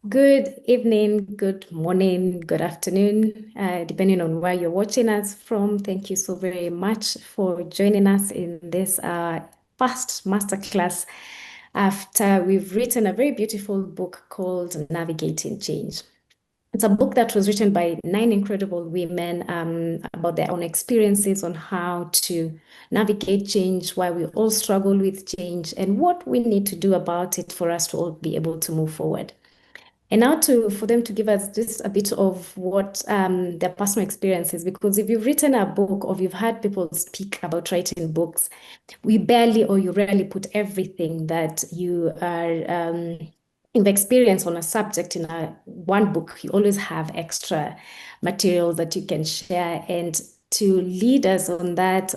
Good evening, good morning, good afternoon, depending on where you're watching us from. Thank you so very much for joining us in this first masterclass after we've written a very beautiful book called Navigating Change. It's a book that was written by 9 incredible women about their own experiences on how to navigate change, why we all struggle with change, and what we need to do about it for us to all be able to move forward. And now for them to give us just a bit of what their personal experiences, because if you've written a book or you've had people speak about writing books, we barely or you rarely put everything that you've experienced on a subject in one book. You always have extra material that you can share. And to lead us on that,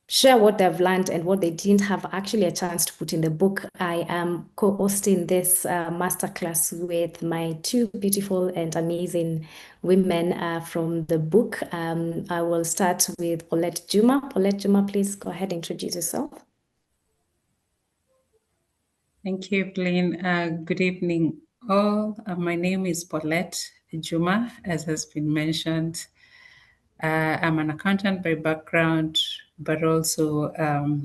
share what they've learned and what they didn't have actually a chance to put in the book. I am co-hosting this masterclass with my two beautiful and amazing women from the book. I will start with Polet Juma. Polet Juma, please go ahead and introduce yourself. Thank you, Evelyne. Good evening, all. My name is Polet Juma, as has been mentioned. I'm an accountant by background, but also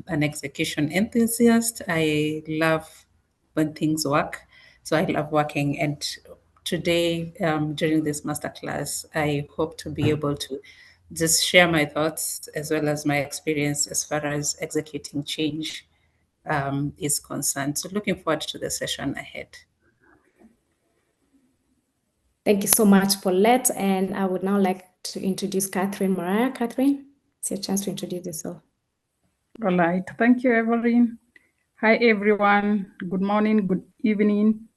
an execution enthusiast. I love when things work, so I love working. And today, during this masterclass, I hope to be able to just share my thoughts as well as my experience as far as executing change is concerned. So looking forward to the session ahead. Thank you so much, Paulette. And I would now like to introduce Catherine Muraya. Catherine, it's your chance to introduce yourself. All right. Thank you, Evelyne. Hi, everyone. Good morning, good evening,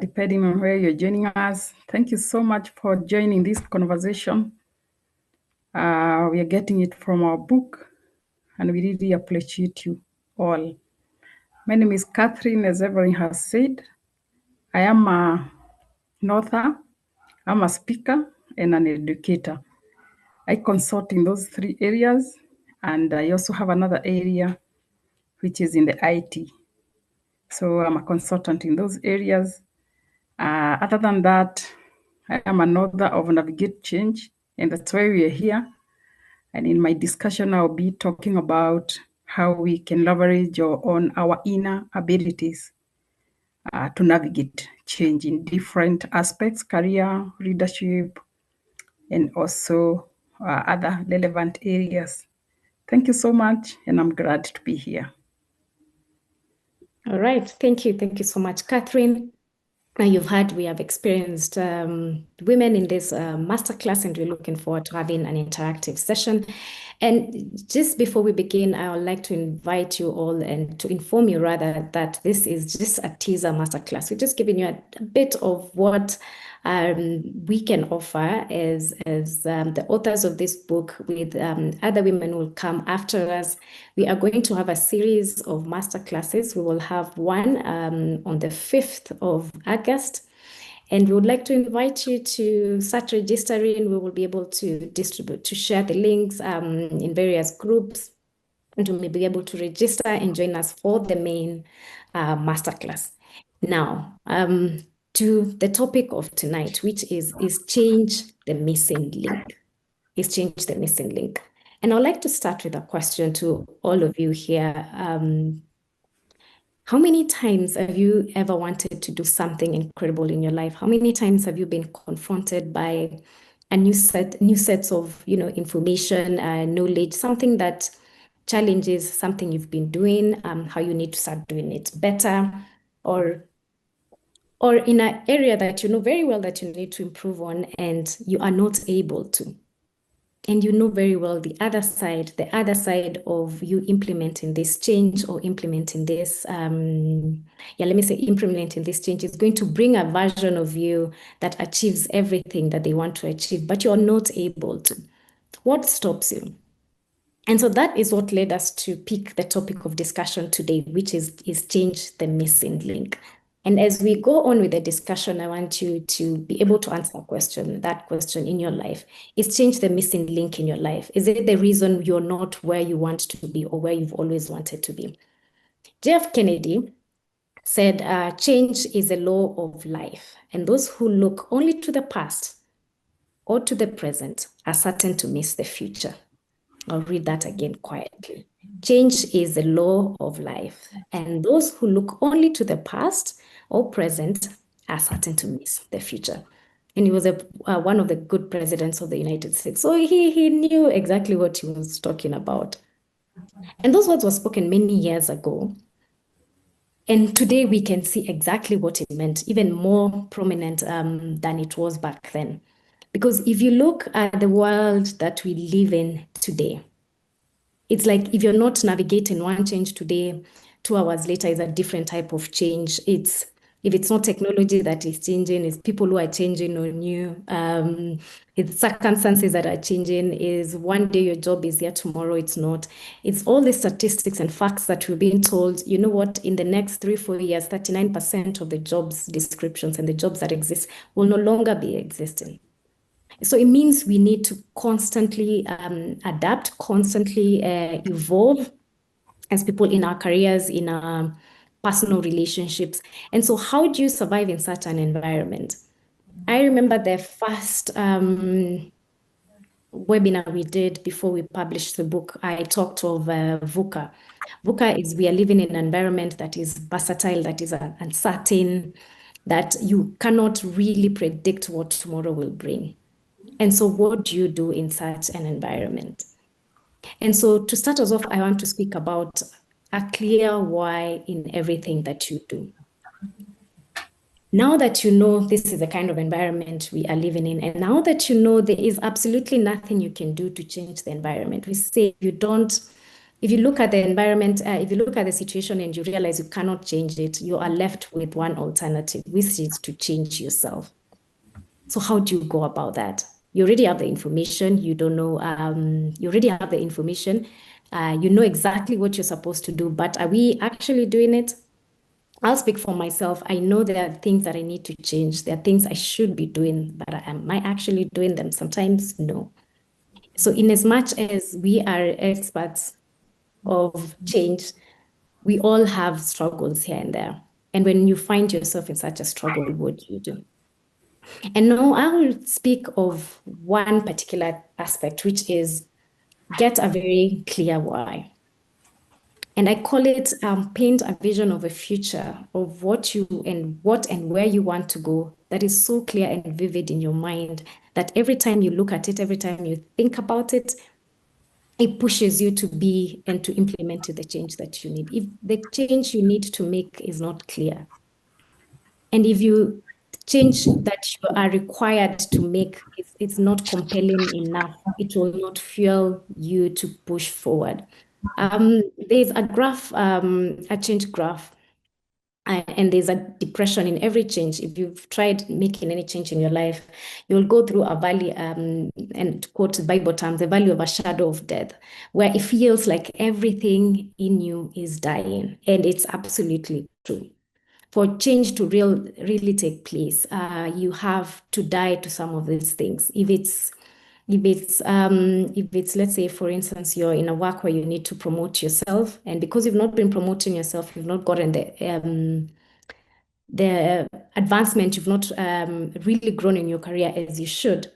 depending on where you're joining us. Thank you so much for joining this conversation. We are getting it from our book, and we really appreciate you all. My name is Catherine, as Evelyne has said. I am an author, I'm a speaker, and an educator. I consult in those 3 areas, and I also have another area which is in the IT. So I'm a consultant in those areas. Other than that, I am an author of Navigate Change, and that's why we are here. And in my discussion, I'll be talking about how we can leverage on our inner abilities to navigate change in different aspects, career, leadership, and also other relevant areas. Thank you so much, and I'm glad to be here. All right. Thank you. Thank you so much, Catherine. Now we have experienced women in this masterclass, and we're looking forward to having an interactive session. And just before we begin, I would like to invite you all and to inform you rather that this is just a teaser masterclass. We're just giving you a bit of what we can offer as the authors of this book with other women who will come after us. We are going to have a series of masterclasses. We will have one on the 5th of August. And we would like to invite you to start registering. We will be able to share the links in various groups, and you may be able to register and join us for the main masterclass. Now, to the topic of tonight, which is change the missing link. Is change the missing link. And I'd like to start with a question to all of you here. How many times have you ever wanted to do something incredible in your life? How many times have you been confronted by a new sets of information, knowledge, something that challenges something you've been doing, how you need to start doing it better, or in an area that you know very well that you need to improve on and you are not able to? And you know very well the other side of you implementing this change or implementing this, implementing this change is going to bring a version of you that achieves everything that they want to achieve, but you're not able to. What stops you? And so that is what led us to pick the topic of discussion today, which is change the missing link. And as we go on with the discussion, I want you to be able to answer that question in your life. Is change the missing link in your life? Is it the reason you're not where you want to be or where you've always wanted to be? JF Kennedy said, change is a law of life, and those who look only to the past or to the present are certain to miss the future. I'll read that again quietly. Change is a law of life, and those who look only to the past or present are certain to miss the future. And he was one of the good presidents of the United States. So he knew exactly what he was talking about. And those words were spoken many years ago. And today we can see exactly what it meant, even more prominent than it was back then. Because if you look at the world that we live in today, it's like if you're not navigating one change today, 2 hours later is a different type of change. If it's not technology that is changing, it's people who are changing on you. It's circumstances that are changing. Is one day your job is here, tomorrow it's not. It's all the statistics and facts that we're being told, you know what, in the next 3-4 years, 39% of the jobs descriptions and the jobs that exist will no longer be existing. So it means we need to constantly adapt, constantly evolve as people in our careers, in our personal relationships. And so how do you survive in such an environment? I remember the first webinar we did before we published the book. I talked of VUCA. VUCA is we are living in an environment that is versatile, that is uncertain, that you cannot really predict what tomorrow will bring. And so what do you do in such an environment? And so to start us off, I want to speak about a clear why in everything that you do. Now that you know this is the kind of environment we are living in, and now that you know there is absolutely nothing you can do to change the environment, we say if you look at the environment, if you look at the situation and you realize you cannot change it, you are left with one alternative, which is to change yourself. So how do you go about that? You already have the information. You don't know, you already have the information. You know exactly what you're supposed to do, but are we actually doing it? I'll speak for myself. I know there are things that I need to change. There are things I should be doing, but am I actually doing them? Sometimes, no. So in as much as we are experts of change, we all have struggles here and there. And when you find yourself in such a struggle, what do you do? And now I will speak of one particular aspect, which is get a very clear why. And I call it paint a vision of a future of what and where you want to go that is so clear and vivid in your mind that every time you look at it, every time you think about it, it pushes you to be and to implement the change that you need. If the change you need to make is not clear, and if you change that you are required to make, it's not compelling enough, it will not fuel you to push forward. There's a graph, a change graph, and there's a depression in every change. If you've tried making any change in your life, you'll go through a valley, and to quote Bible terms, the valley of a shadow of death, where it feels like everything in you is dying. And it's absolutely true. For change to really take place, you have to die to some of these things. If it's, let's say, for instance, you're in a work where you need to promote yourself, and because you've not been promoting yourself, you've not gotten the advancement, you've not really grown in your career as you should.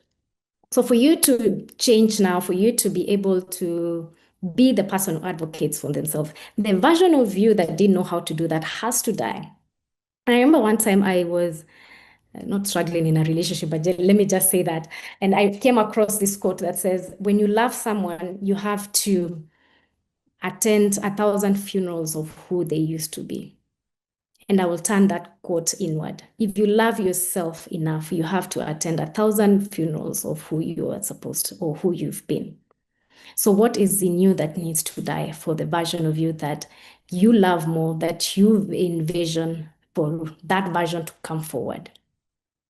So for you to change now, for you to be able to be the person who advocates for themselves, the version of you that didn't know how to do that has to die. And I remember one time I was not struggling in a relationship, but let me just say that. And I came across this quote that says, when you love someone, you have to attend 1,000 funerals of who they used to be. And I will turn that quote inward. If you love yourself enough, you have to attend 1,000 funerals of who you are supposed to, or who you've been. So what is in you that needs to die for the version of you that you love more, that you envision for that version to come forward?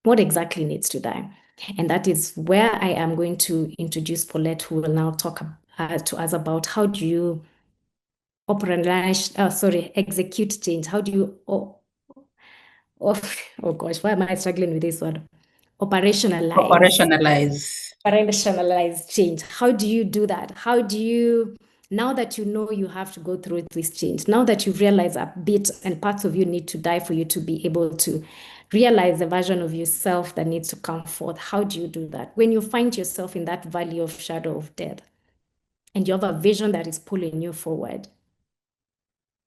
What exactly needs to die? And that is where I am going to introduce Polet, who will now talk to us about how do you execute change? How do you, oh gosh, why am I struggling with this word? Operationalize change. How do you do that? How do you Now that you know you have to go through this change, now that you realize a bit and parts of you need to die for you to be able to realize the version of yourself that needs to come forth, how do you do that? When you find yourself in that valley of shadow of death and you have a vision that is pulling you forward,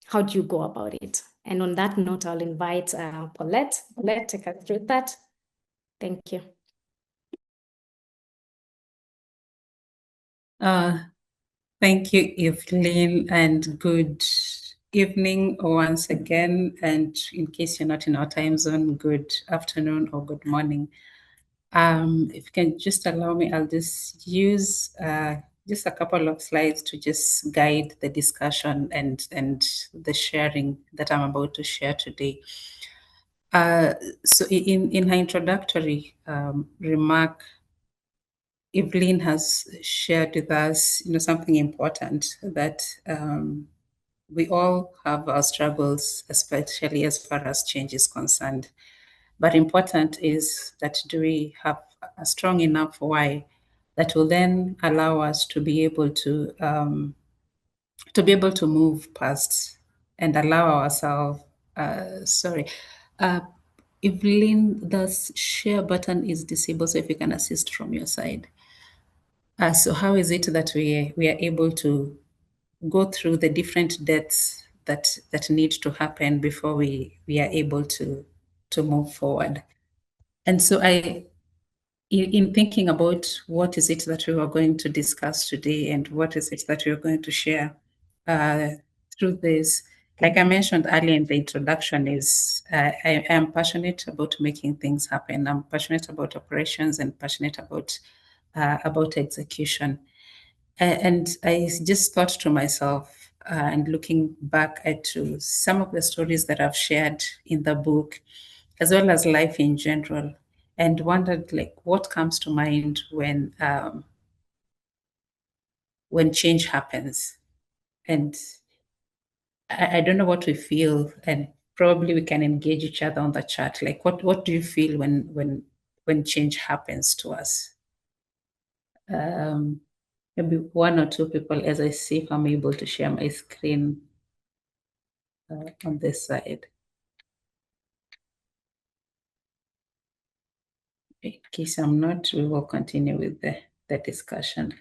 how do you go about it? And on that note, I'll invite Polet. Polet, take us through that. Thank you. Thank you, Evelyne, and good evening once again. And in case you're not in our time zone, good afternoon or good morning. If you can just allow me, I'll just use just a couple of slides to just guide the discussion and the sharing that I'm about to share today. So in her introductory remark, Evelyne has shared with us, something important that we all have our struggles, especially as far as change is concerned. But important is that do we have a strong enough why that will then allow us to be able to move past and allow ourselves. Evelyne, the share button is disabled, so if you can assist from your side. So how is it that we are able to go through the different deaths that need to happen before we are able to move forward? And so in thinking about what is it that we are going to discuss today and what is it that we are going to share through this, like I mentioned earlier in the introduction, is I am passionate about making things happen. I'm passionate about operations and passionate about execution. And I just thought to myself, and looking back at some of the stories that I've shared in the book, as well as life in general, and wondered like what comes to mind when change happens. And I don't know what we feel, and probably we can engage each other on the chat. Like what do you feel when change happens to us? Maybe one or two people, as I see if I'm able to share my screen on this side. In case I'm not, we will continue with the discussion.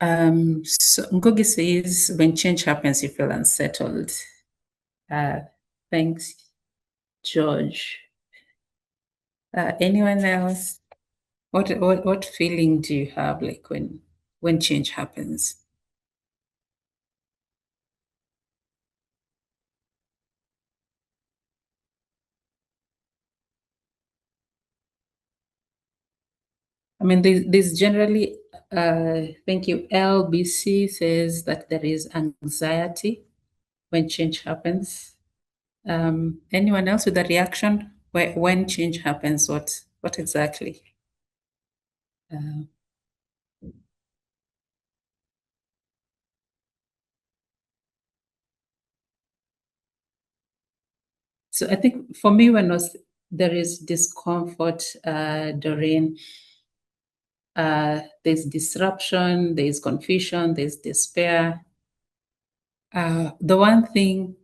So Ngogi says, when change happens, you feel unsettled. Thanks, George. Anyone else? What feeling do you have like when change happens? I mean, there's generally, thank you. LBC says that there is anxiety when change happens. Anyone else with a reaction? When change happens, what exactly? So I think for me, there is discomfort, Doreen, there's disruption, there's confusion, there's despair. The one thing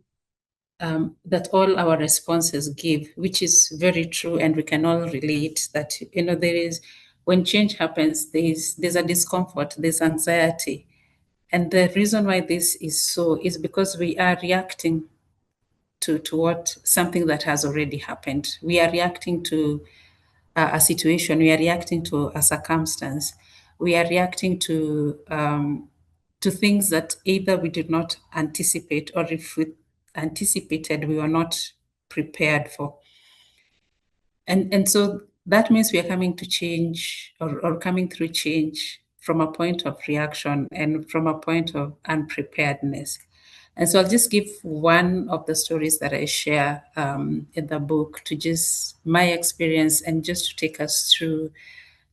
that all our responses give, which is very true, and we can all relate, that there is, when change happens, there's a discomfort, there's anxiety, and the reason why this is so is because we are reacting to what something that has already happened. We are reacting to a situation. We are reacting to a circumstance. We are reacting to things that either we did not anticipate, or if we anticipated, we were not prepared for. And so that means we are coming to change, or coming through change from a point of reaction and from a point of unpreparedness. And so I'll just give one of the stories that I share in the book, to just my experience, and just to take us through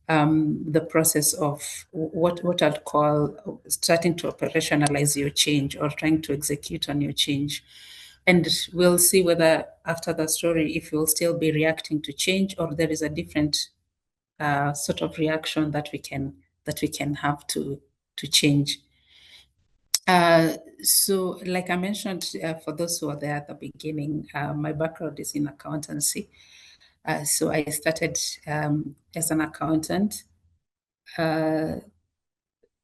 the process of what I'd call starting to operationalize your change, or trying to execute on your change. And we'll see whether after the story, if you'll still be reacting to change, or there is a different sort of reaction that we can that we can have to change. So like I mentioned, for those who are there at the beginning, my background is in accountancy. So I started as an accountant.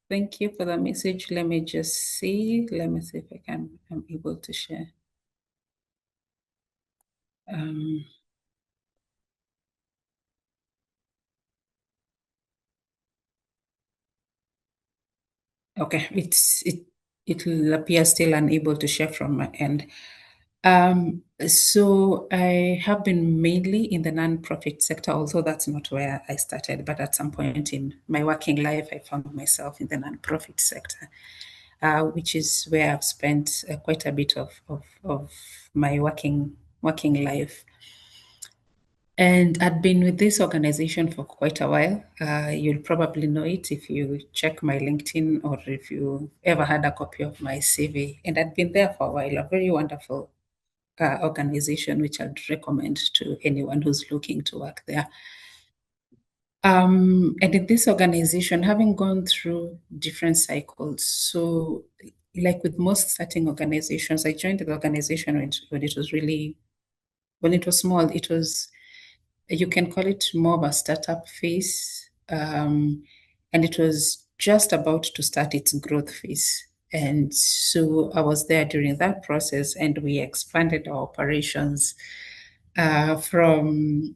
Thank you for the message. Let me just see. Let me see if I'm able to share. Okay, it will appear still unable to share from my end. So I have been mainly in the nonprofit sector, although that's not where I started, but at some point in my working life, I found myself in the nonprofit sector, which is where I've spent quite a bit of my working life. And I'd been with this organization for quite a while. You'll probably know it if you check my LinkedIn or if you ever had a copy of my CV. And I'd been there for a while, a very wonderful organization, which I'd recommend to anyone who's looking to work there. And in this organization, having gone through different cycles, so like with most starting organizations, I joined the organization when it was really, when it was small. It was, you can call it more of a startup phase. And it was just about to start its growth phase. And so I was there during that process, and we expanded our operations from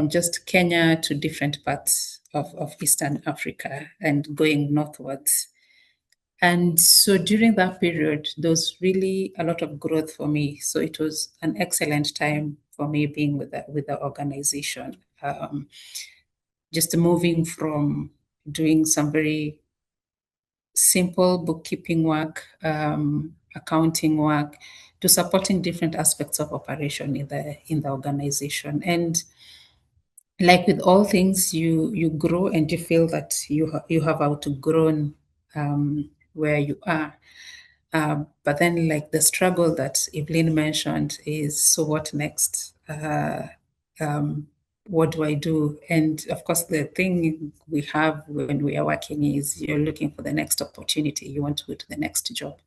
just Kenya to different parts of Eastern Africa and going northwards. And so during that period, there was really a lot of growth for me. So it was an excellent time for me being with the organization. Just moving from doing some very simple bookkeeping work, accounting work, to supporting different aspects of operation in the organization. And like with all things, you grow and you feel that you have outgrown where you are. But then, like the struggle that Evelyne mentioned is, so what next? What do I do? And of course, the thing we have when we are working is you're looking for the next opportunity. You want to go to the next job.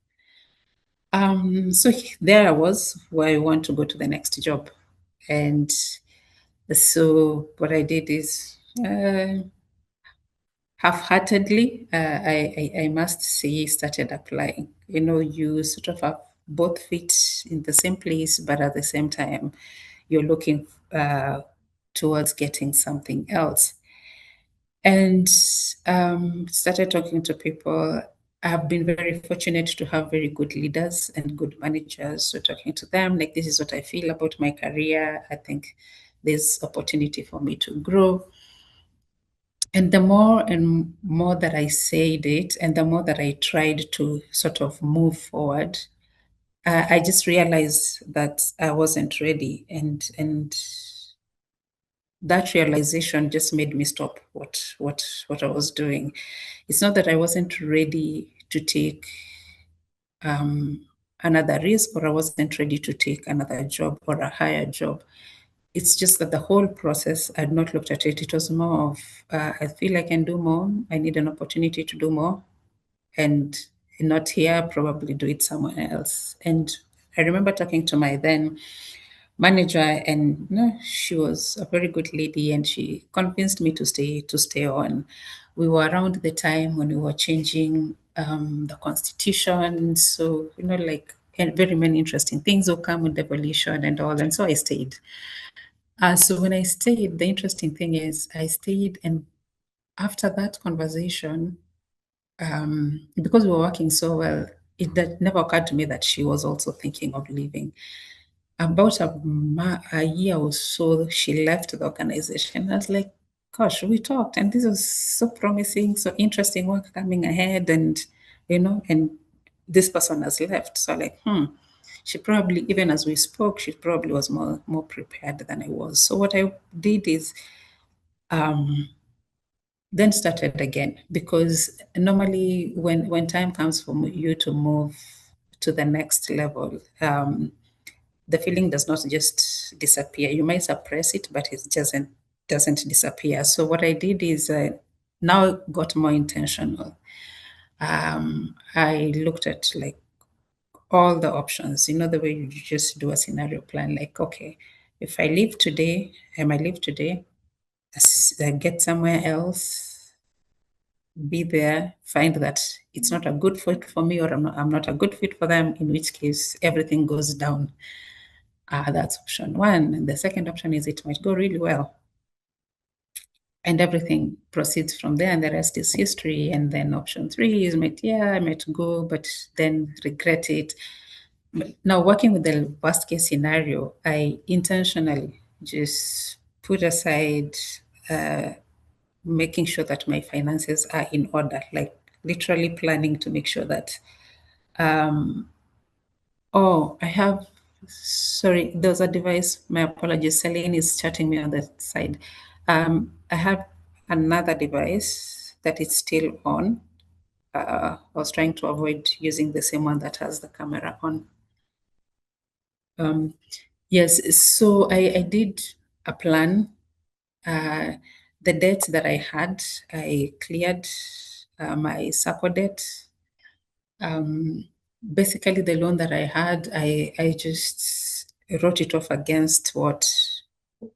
So there I was, where I want to go to the next job. And so what I did is half-heartedly, I must say, started applying. You know, you sort of have both feet in the same place, but at the same time, you're looking towards getting something else. And started talking to people. I've been very fortunate to have very good leaders and good managers. So talking to them, like, this is what I feel about my career. I think there's opportunity for me to grow. And the more and more that I said it, and the more that I tried to sort of move forward, I just realized that I wasn't ready. And that realization just made me stop what I was doing. It's not that I wasn't ready to take another risk, or I wasn't ready to take another job or a higher job. It's just that the whole process, I'd not looked at it. It was more of, I feel I can do more. I need an opportunity to do more, and not here, probably do it somewhere else. And I remember talking to my then manager, and she was a very good lady, and she convinced me to stay on. We were around the time when we were changing the constitution, so like, and very many interesting things will come with devolution and all, and so I stayed. So when I stayed, the interesting thing is I stayed, and after that conversation, because we were working so well, that never occurred to me that she was also thinking of leaving. About a year or so, she left the organization. I was like, gosh, we talked, and this was so promising, so interesting work coming ahead, and and this person has left. So like, she probably, even as we spoke, she probably was more prepared than I was. So what I did is then started again, because normally when time comes for you to move to the next level, the feeling does not just disappear. You might suppress it, but it doesn't disappear. So what I did is now got more intentional. I looked at like all the options, the way you just do a scenario plan, like, okay, if I leave today, I might leave today, get somewhere else, be there, find that it's not a good fit for me, or I'm not a good fit for them, in which case everything goes down. That's option one. And the second option is it might go really well and everything proceeds from there, and the rest is history. And then option three is I might go, but then regret it. But now, working with the worst case scenario, I intentionally just put aside making sure that my finances are in order, like literally planning to make sure that oh, I have, sorry, there's a device. My apologies. Celine is chatting me on the side. I have another device that is still on. I was trying to avoid using the same one that has the camera on. Yes, so I did a plan. The debts that I had, I cleared my SACCO debt. Basically, the loan that I had, I just wrote it off against what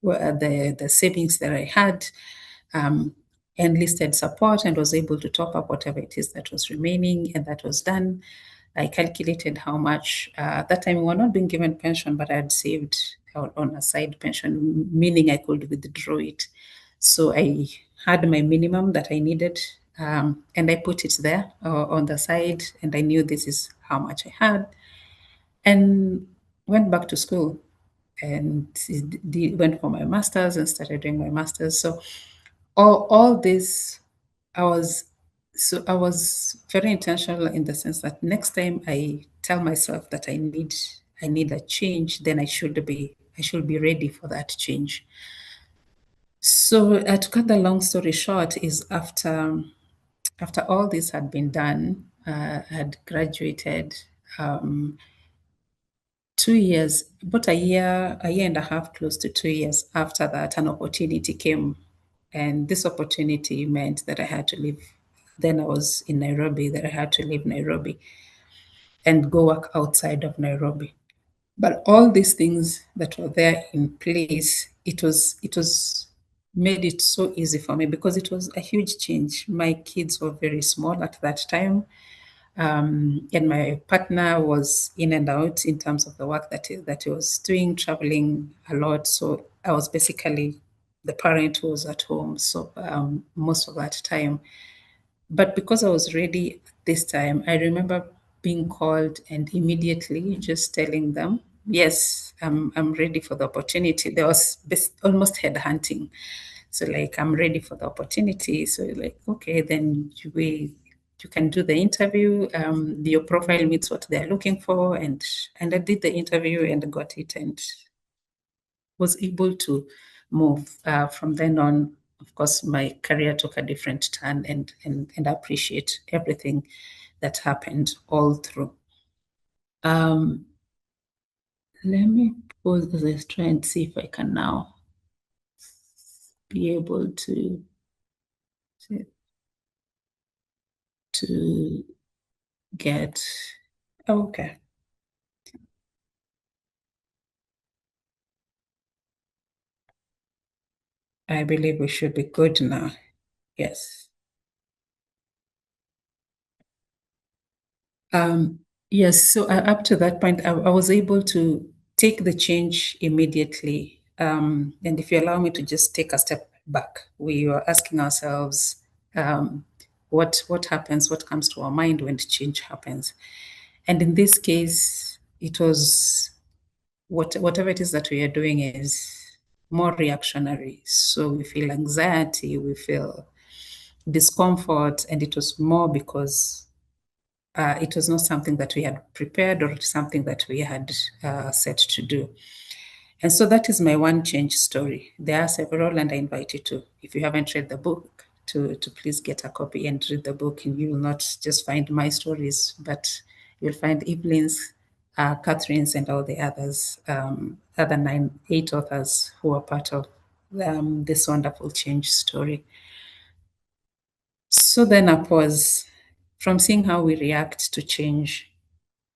were the savings that I had, enlisted support, and was able to top up whatever it is that was remaining, and that was done. I calculated how much, that time we were not being given pension, but I had saved on a side pension, meaning I could withdraw it. So I had my minimum that I needed, and I put it there on the side, and I knew this is how much I had, and went back to school and went for my master's and started doing my master's. So all this, I was very intentional in the sense that next time I tell myself that I need a change, then I should be ready for that change. So to cut the long story short, is after all this had been done, I had graduated. 2 years, about a year and a half, close to 2 years after that, an opportunity came. And this opportunity meant that I had to leave. Then I was in Nairobi, that I had to leave Nairobi and go work outside of Nairobi. But all these things that were there in place, it was made it so easy for me because it was a huge change. My kids were very small at that time. And my partner was in and out in terms of the work that he was doing, traveling a lot. So I was basically the parent who was at home. So most of that time. But because I was ready this time, I remember being called and immediately just telling them, yes, I'm ready for the opportunity. There was almost headhunting. So like, I'm ready for the opportunity. So like, okay, then you can do the interview. Your profile meets what they're looking for. And I did the interview and got it and was able to move. From then on, of course, my career took a different turn, and I appreciate everything that happened all through. Let me pause this, try and see if I can now be able to get, okay. I believe we should be good now. Yes. Yes, so up to that point, I was able to take the change immediately. And if you allow me to just take a step back, we were asking ourselves, what happens, what comes to our mind when change happens? And in this case, it was whatever it is that we are doing is more reactionary. So we feel anxiety, we feel discomfort, and it was more because it was not something that we had prepared or something that we had set to do. And so that is my one change story. There are several, and I invite you to, if you haven't read the book, to please get a copy and read the book. And you will not just find my stories, but you'll find Evelyne's, Catherine's, and all the others, other 8 authors who are part of this wonderful change story. So then a pause from seeing how we react to change.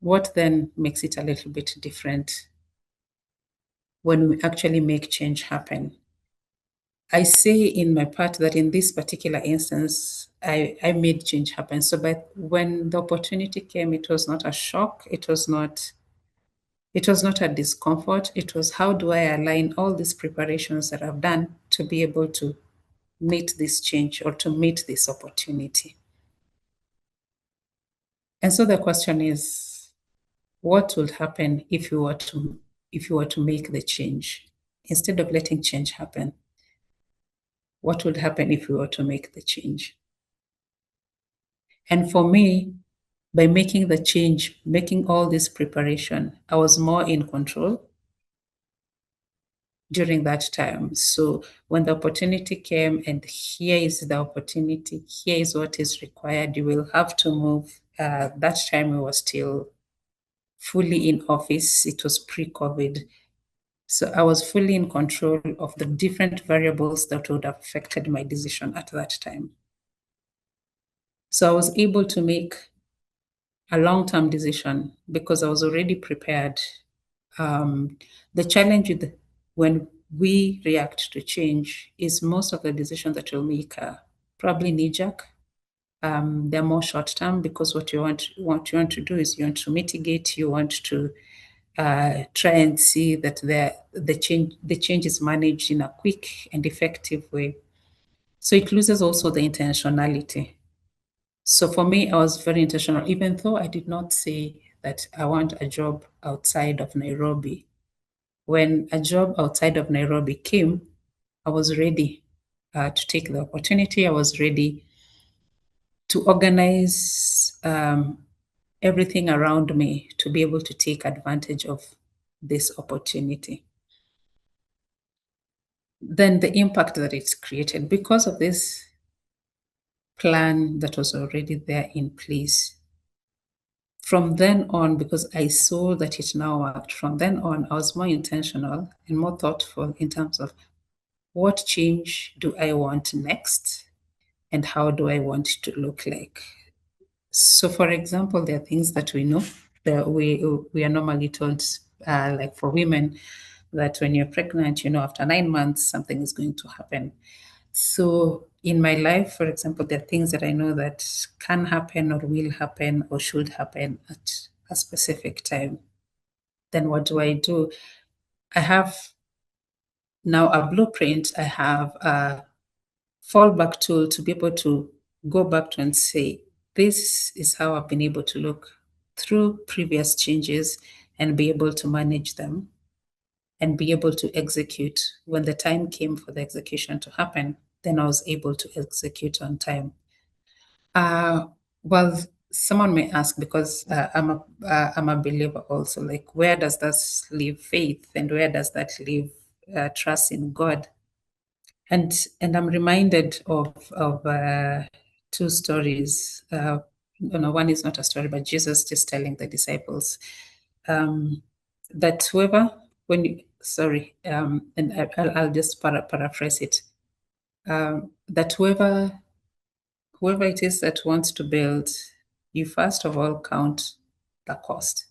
What then makes it a little bit different when we actually make change happen? I say in my part that in this particular instance, I made change happen. So, but when the opportunity came, it was not a shock. It was not a discomfort. It was, how do I align all these preparations that I've done to be able to meet this change or to meet this opportunity? And so the question is, what would happen if you were to make the change instead of letting change happen? What would happen if we were to make the change? And for me, by making the change, making all this preparation, I was more in control during that time. So when the opportunity came, and here is the opportunity, here is what is required, you will have to move. That time we were still fully in office. It was pre-COVID. So I was fully in control of the different variables that would have affected my decision at that time. So I was able to make a long-term decision because I was already prepared. The challenge with when we react to change is most of the decisions that we'll make are probably knee-jerk. They're more short-term because what you want to do is you want to mitigate, you want to try and see that the change is managed in a quick and effective way. So it loses also the intentionality. So for me, I was very intentional, even though I did not say that I want a job outside of Nairobi. When a job outside of Nairobi came, I was ready to take the opportunity. I was ready to organize everything around me to be able to take advantage of this opportunity. Then the impact that it's created because of this plan that was already there in place. From then on, because I saw that it now worked, from then on, I was more intentional and more thoughtful in terms of what change do I want next and how do I want it to look like. So, for example, there are things that we know that we are normally told, like for women, that when you're pregnant, after 9 months, something is going to happen. So in my life, for example, there are things that I know that can happen or will happen or should happen at a specific time. Then what do? I have now a blueprint. I have a fallback tool to be able to go back to and say, this is how I've been able to look through previous changes and be able to manage them and be able to execute. When the time came for the execution to happen, then I was able to execute on time. Well, someone may ask, because I'm a believer also, like, where does that leave faith and where does that leave trust in God? And I'm reminded of two stories. One is not a story, but Jesus just telling the disciples that whoever, and I'll just paraphrase it, that whoever it is that wants to build, you first of all count the cost.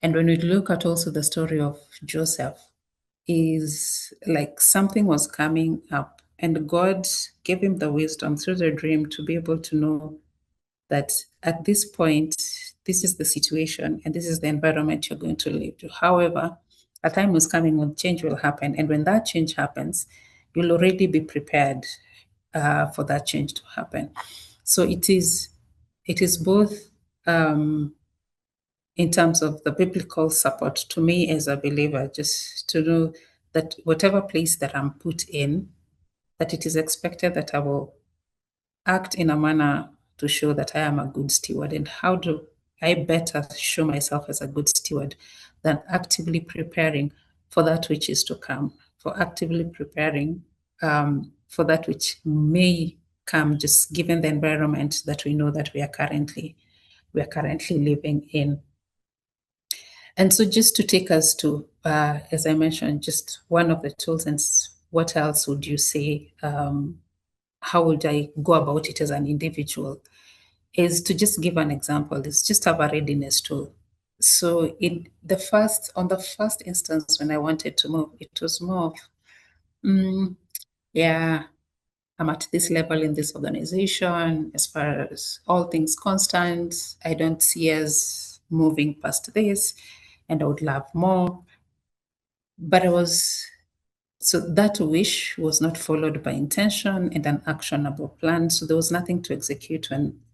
And when we look at also the story of Joseph, is like something was coming up and God gave him the wisdom through the dream to be able to know that at this point, this is the situation and this is the environment you're going to live to. However, a time is coming when change will happen. And when that change happens, you'll already be prepared for that change to happen. So it is both in terms of the biblical support to me as a believer, just to know that whatever place that I'm put in, that it is expected that I will act in a manner to show that I am a good steward. And how do I better show myself as a good steward than actively preparing for that which is to come, for actively preparing for that which may come, just given the environment that we know that we are currently living in. And so just to take us to, as I mentioned, just one of the tools, and what else would you say how would I go about it as an individual, is to just give an example, is just have a readiness tool. So on the first instance, when I wanted to move, it was more of, yeah, I'm at this level in this organization. As far as all things constant, I don't see us moving past this, and I would love more. But so that wish was not followed by intention and an actionable plan. So there was nothing to execute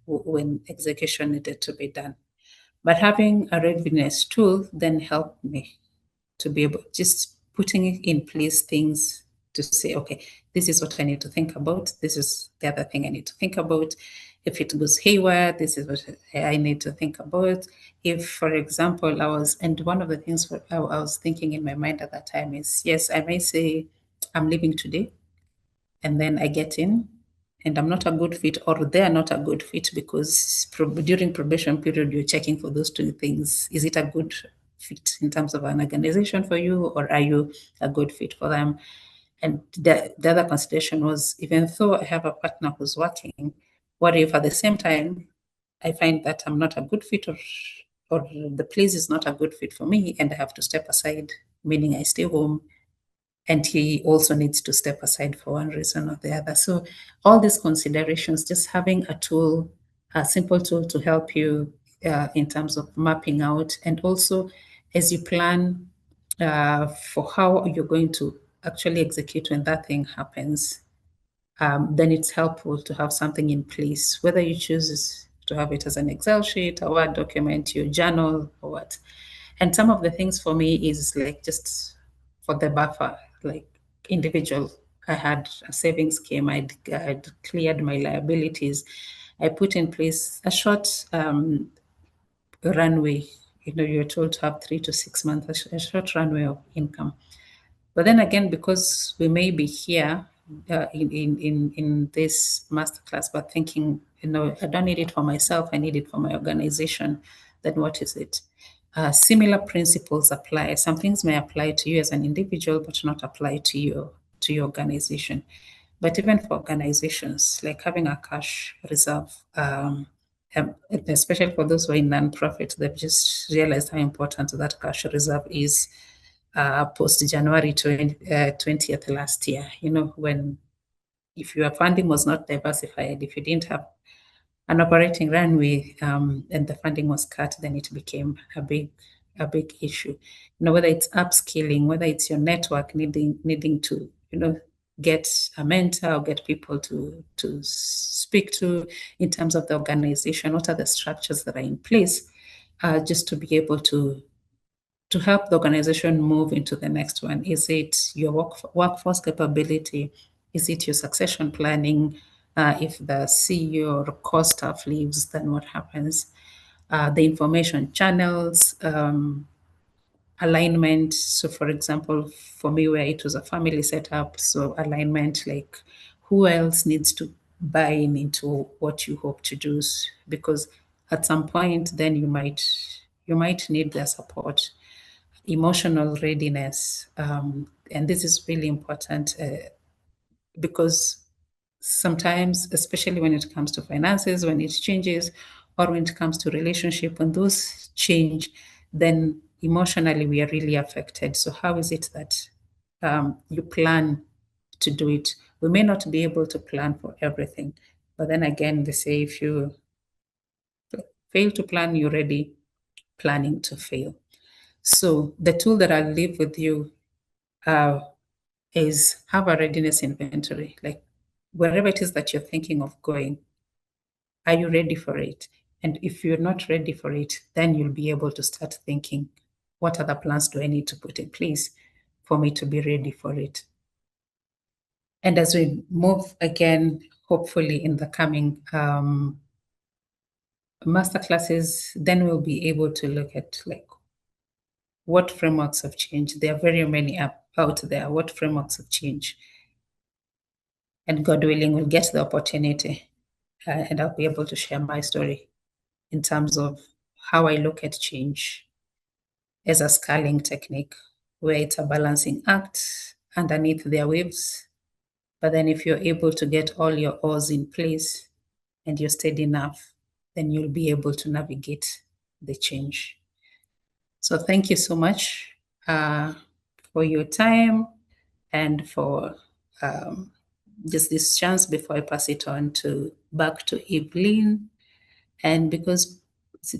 when execution needed to be done. But having a readiness tool then helped me to be able, just putting it in place, things to say, okay, this is what I need to think about. This is the other thing I need to think about. If it goes haywire, this is what I need to think about. If, for example, and one of the things I was thinking in my mind at that time is, yes, I may say, I'm leaving today, and then I get in, and I'm not a good fit, or they're not a good fit, because during probation period, you're checking for those two things. Is it a good fit in terms of an organization for you, or are you a good fit for them? And the other consideration was, even though I have a partner who's working, what if at the same time I find that I'm not a good fit, or the place is not a good fit for me, and I have to step aside, meaning I stay home, and he also needs to step aside for one reason or the other. So all these considerations, just having a tool, a simple tool to help you in terms of mapping out, and also as you plan for how you're going to actually execute when that thing happens, then it's helpful to have something in place, whether you choose to have it as an Excel sheet, a Word document, your journal, or what. And some of the things for me is like, just for the buffer, like individual, I had a savings scheme, I'd cleared my liabilities. I put in place a short runway. You're told to have 3 to 6 months, a short runway of income. But then again, because we may be here in this masterclass, but thinking, I don't need it for myself, I need it for my organization, then what is it? Similar principles apply. Some things may apply to you as an individual, but not apply to your organization. But even for organizations, like having a cash reserve, especially for those who are in nonprofit, they've just realized how important that cash reserve is post January 20th last year. When, if your funding was not diversified, if you didn't have an operating runway, and the funding was cut, then it became a big issue. Whether it's upskilling, whether it's your network needing to, get a mentor or get people to speak to in terms of the organization. What are the structures that are in place just to be able to help the organization move into the next one? Is it your workforce capability? Is it your succession planning? If the CEO or core staff leaves, then what happens? The information channels, alignment. So for example, for me, where it was a family setup, so alignment, like who else needs to buy into what you hope to do? Because at some point, then you might need their support. Emotional readiness, and this is really important because sometimes, especially when it comes to finances, when it changes, or when it comes to relationship, when those change, then emotionally we are really affected. So how is it that you plan to do it? We may not be able to plan for everything, but then again, they say if you fail to plan, you're already planning to fail. So the tool that I'll leave with you is have a readiness inventory. Like wherever it is that you're thinking of going, are you ready for it? And if you're not ready for it, then you'll be able to start thinking, what other plans do I need to put in place for me to be ready for it? And as we move again, hopefully in the coming masterclasses, then we'll be able to look at like what frameworks have changed. There are very many out there. What frameworks have changed? And God willing, we'll get the opportunity and I'll be able to share my story in terms of how I look at change as a scaling technique, where it's a balancing act underneath their waves, But then if you're able to get all your oars in place and you're steady enough, then you'll be able to navigate the change. So thank you so much for your time and for just this chance before I pass it on back to Evelyne. And because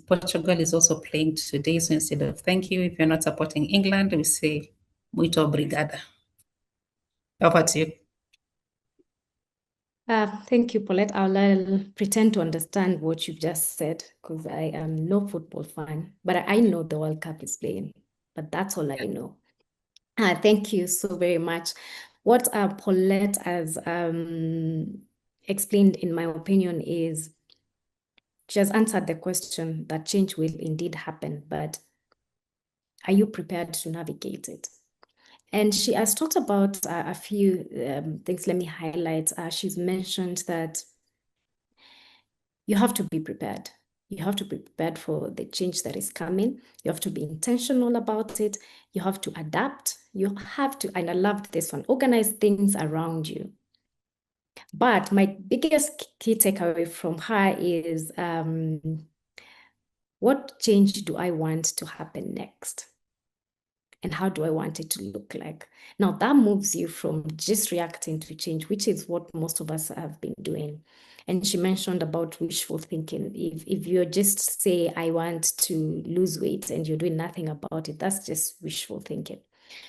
Portugal is also playing today, so instead of thank you, if you're not supporting England, we say muito obrigada. Over to you. Thank you, Polet. I'll pretend to understand what you've just said because I am no football fan, but I know the World Cup is playing, but that's all I know. Thank you so very much. What Paulette has explained, in my opinion, is she has answered the question that change will indeed happen, but are you prepared to navigate it? And she has talked about a few things. Let me highlight. She's mentioned that you have to be prepared. You have to be prepared for the change that is coming. You have to be intentional about it. You have to adapt. You have to, and I loved this one, organize things around you. But my biggest key takeaway from her is what change do I want to happen next? And how do I want it to look like? Now that moves you from just reacting to change, which is what most of us have been doing. And she mentioned about wishful thinking. If you're just say, I want to lose weight and you're doing nothing about it, that's just wishful thinking.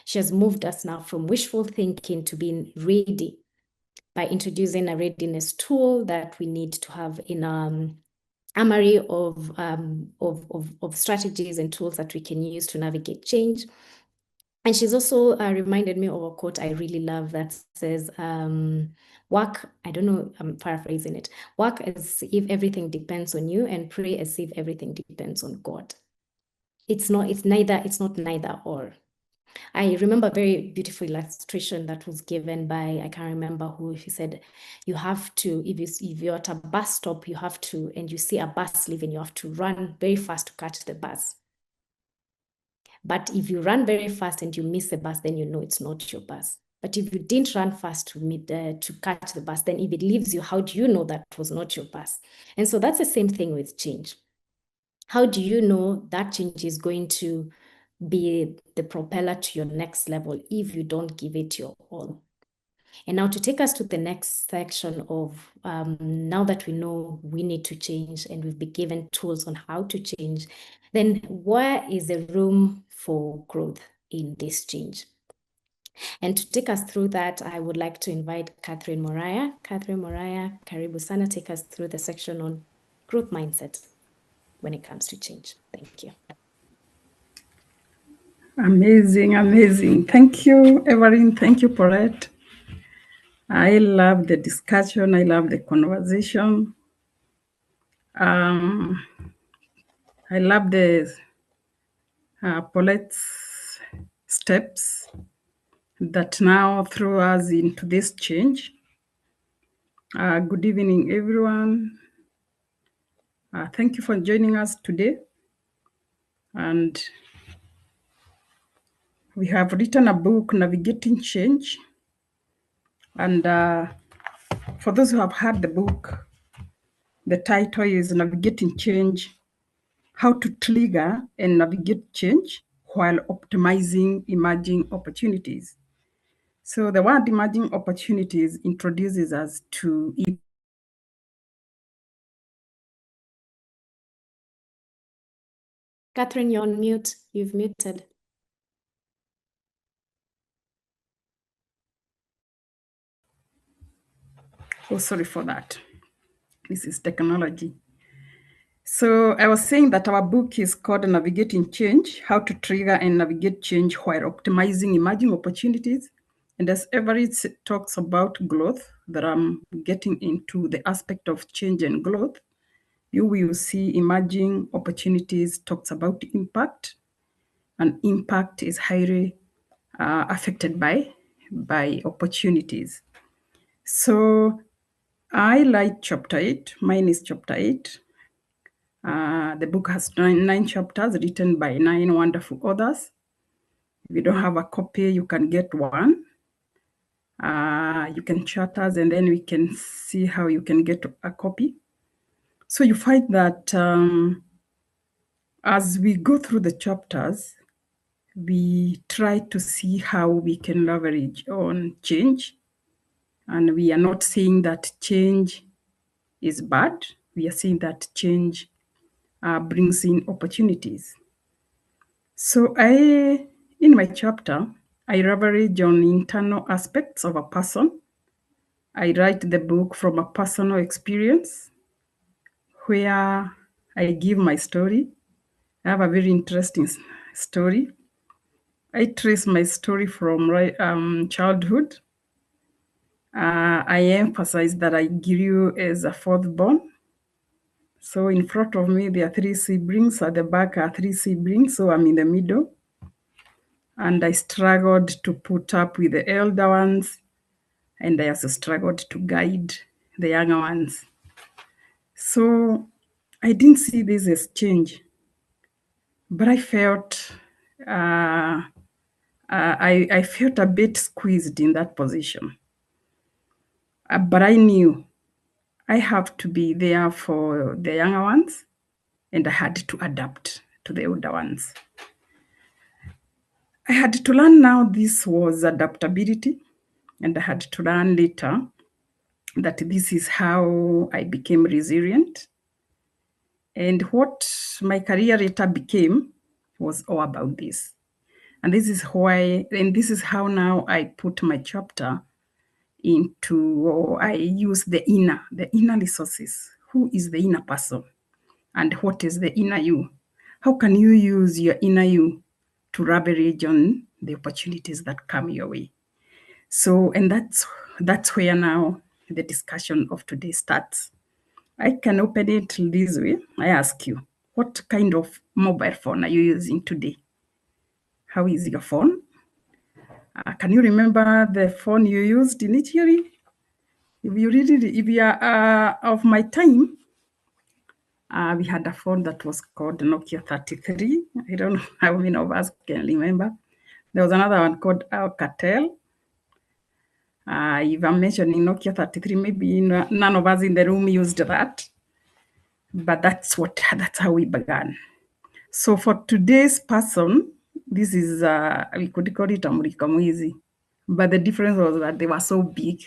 She has moved us now from wishful thinking to being ready by introducing a readiness tool that we need to have in armory of strategies and tools that we can use to navigate change. And she's also reminded me of a quote I really love that says, work, I don't know, I'm paraphrasing it, work as if everything depends on you and pray as if everything depends on God. It's not neither or. I remember a very beautiful illustration that was given by, I can't remember who, he said, you have to, if you're at a bus stop, you have to, and you see a bus leaving, you have to run very fast to catch the bus. But if you run very fast and you miss the bus, then you know it's not your bus. But if you didn't run fast to catch the bus, then if it leaves you, how do you know that was not your bus? And so that's the same thing with change. How do you know that change is going to be the propeller to your next level if you don't give it your all? And now to take us to the next section of now that we know we need to change and we've been given tools on how to change, then where is the room for growth in this change? And to take us through that, I would like to invite Catherine Muraya. Catherine Muraya, karibu sana, take us through the section on growth mindset when it comes to change. Thank you. Amazing, amazing. Thank you, Evelyne. Thank you, Polet. I love the discussion. I love the conversation. I love the Polet's steps that now throw us into this change. Good evening, everyone. Thank you for joining us today. And we have written a book, Navigating Change. And for those who have heard the book, the title is Navigating Change, How to Trigger and Navigate Change while Optimizing Emerging Opportunities. So the word emerging opportunities introduces us to Catherine, you're on mute. You've muted. Oh, sorry for that. This is technology. So I was saying that our book is called Navigating Change, How to Trigger and Navigate Change While Optimizing Emerging Opportunities. And as Everett talks about growth, that I'm getting into the aspect of change and growth, you will see emerging opportunities talks about impact, and impact is highly affected by opportunities. So I like chapter 8. Mine is chapter 8. The book has nine chapters written by 9 wonderful authors. If you don't have a copy, you can get one. You can chat us, and then we can see how you can get a copy. So you find that as we go through the chapters, we try to see how we can leverage on change. And we are not saying that change is bad. We are saying that change brings in opportunities. So in my chapter, I leverage on internal aspects of a person. I write the book from a personal experience where I give my story. I have a very interesting story. I trace my story from childhood. I emphasize that I grew as a fourth born. So in front of me, there are 3 siblings. At the back are 3 siblings. So I'm in the middle. And I struggled to put up with the elder ones. And I also struggled to guide the younger ones. So I didn't see this as change. But I felt I felt a bit squeezed in that position. But I knew I have to be there for the younger ones, and I had to adapt to the older ones. I had to learn now this was adaptability, and I had to learn later that this is how I became resilient. And what my career later became was all about this. And this is how now I put my chapter into, or I use the inner resources. Who is the inner person? And what is the inner you? How can you use your inner you to leverage on the opportunities that come your way? So, and that's where now the discussion of today starts. I can open it this way. I ask you, what kind of mobile phone are you using today? How is your phone? Can you remember the phone you used initially? If you are of my time, we had a phone that was called Nokia 33. I don't know how many of us can remember. There was another one called Alcatel. If I'm mentioning Nokia 33, maybe none of us in the room used that. But that's how we began. So for today's person, this is, we could call it a Murikamwizi. But the difference was that they were so big.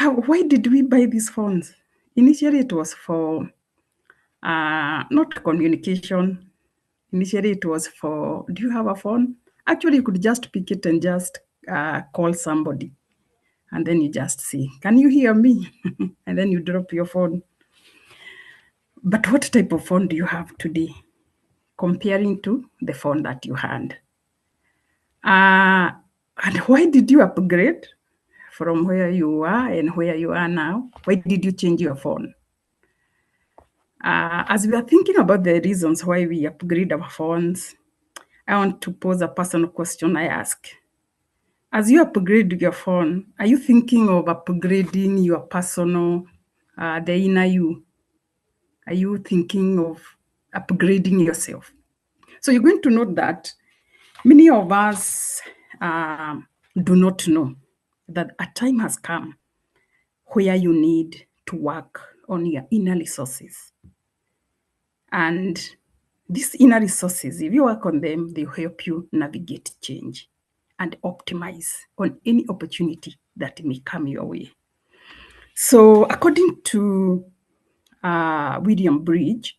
Why did we buy these phones? Initially, it was for not communication. Initially, it was for, do you have a phone? Actually, you could just pick it and just call somebody. And then you just say, can you hear me? And then you drop your phone. But what type of phone do you have today comparing to the phone that you had? And why did you upgrade from where you were and where you are now? Why did you change your phone? As we are thinking about the reasons why we upgrade our phones, I want to pose a personal question I ask. As you upgrade your phone, are you thinking of upgrading your personal, the inner you? Are you thinking of upgrading yourself? So you're going to note that many of us do not know that a time has come where you need to work on your inner resources. And these inner resources, if you work on them, they help you navigate change and optimize on any opportunity that may come your way. So according to William Bridge,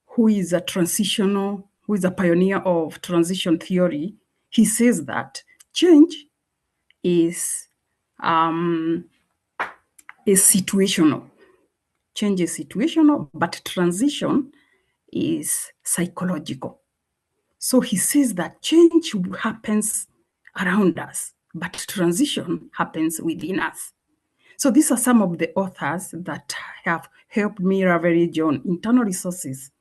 who is a pioneer of transition theory, he says that change is situational. Change is situational, but transition is psychological. So he says that change happens around us, but transition happens within us. So these are some of the authors that have helped me leverage on internal resources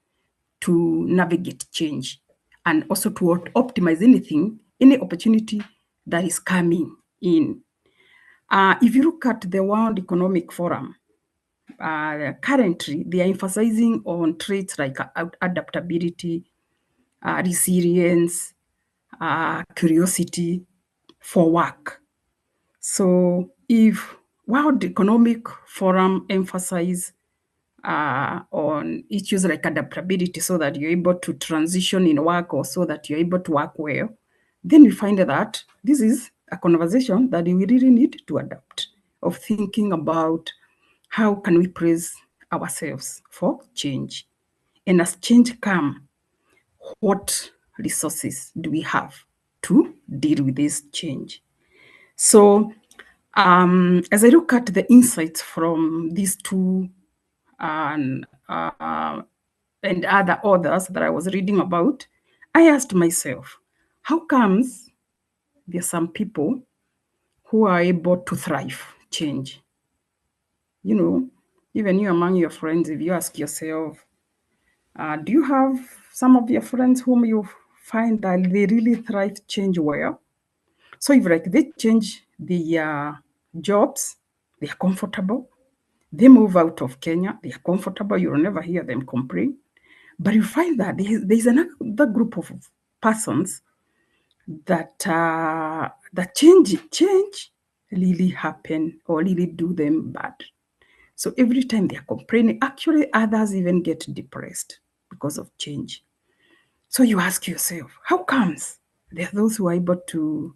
to navigate change and also to optimize any opportunity that is coming in. If you look at the World Economic Forum, currently they are emphasizing on traits like adaptability, resilience, curiosity for work. So if World Economic Forum emphasize on issues like adaptability so that you're able to transition in work or so that you're able to work well, then we find that this is a conversation that we really need to adapt, of thinking about how can we praise ourselves for change. And as change comes, what resources do we have to deal with this change? So as I look at the insights from these two and other authors that I was reading about, I asked myself, how comes there are some people who are able to thrive change? You know, even you among your friends, if you ask yourself, do you have some of your friends whom you find that they really thrive change well? So if like they change their jobs, they are comfortable. They move out of Kenya, they are comfortable. You'll never hear them complain. But you find that there's another group of persons that that change really happen or really do them bad. So every time they are complaining, actually others even get depressed because of change. So you ask yourself, how comes there are those who are able to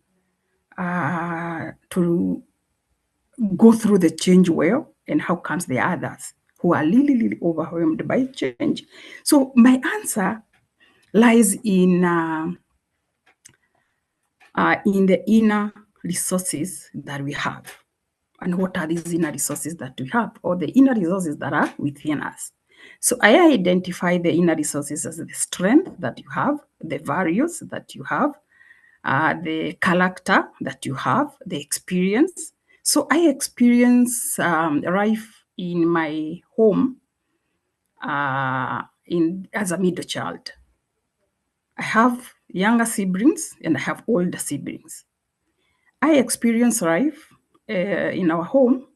go through the change well, and how comes the others who are really overwhelmed by change? So my answer lies in the inner resources that we have. And what are these inner resources that we have, or the inner resources that are within us? So I identify the inner resources as the strength that you have, the values that you have, the character that you have, the experience. So I experience life in my home as a middle child. I have younger siblings and I have older siblings. I experience life in our home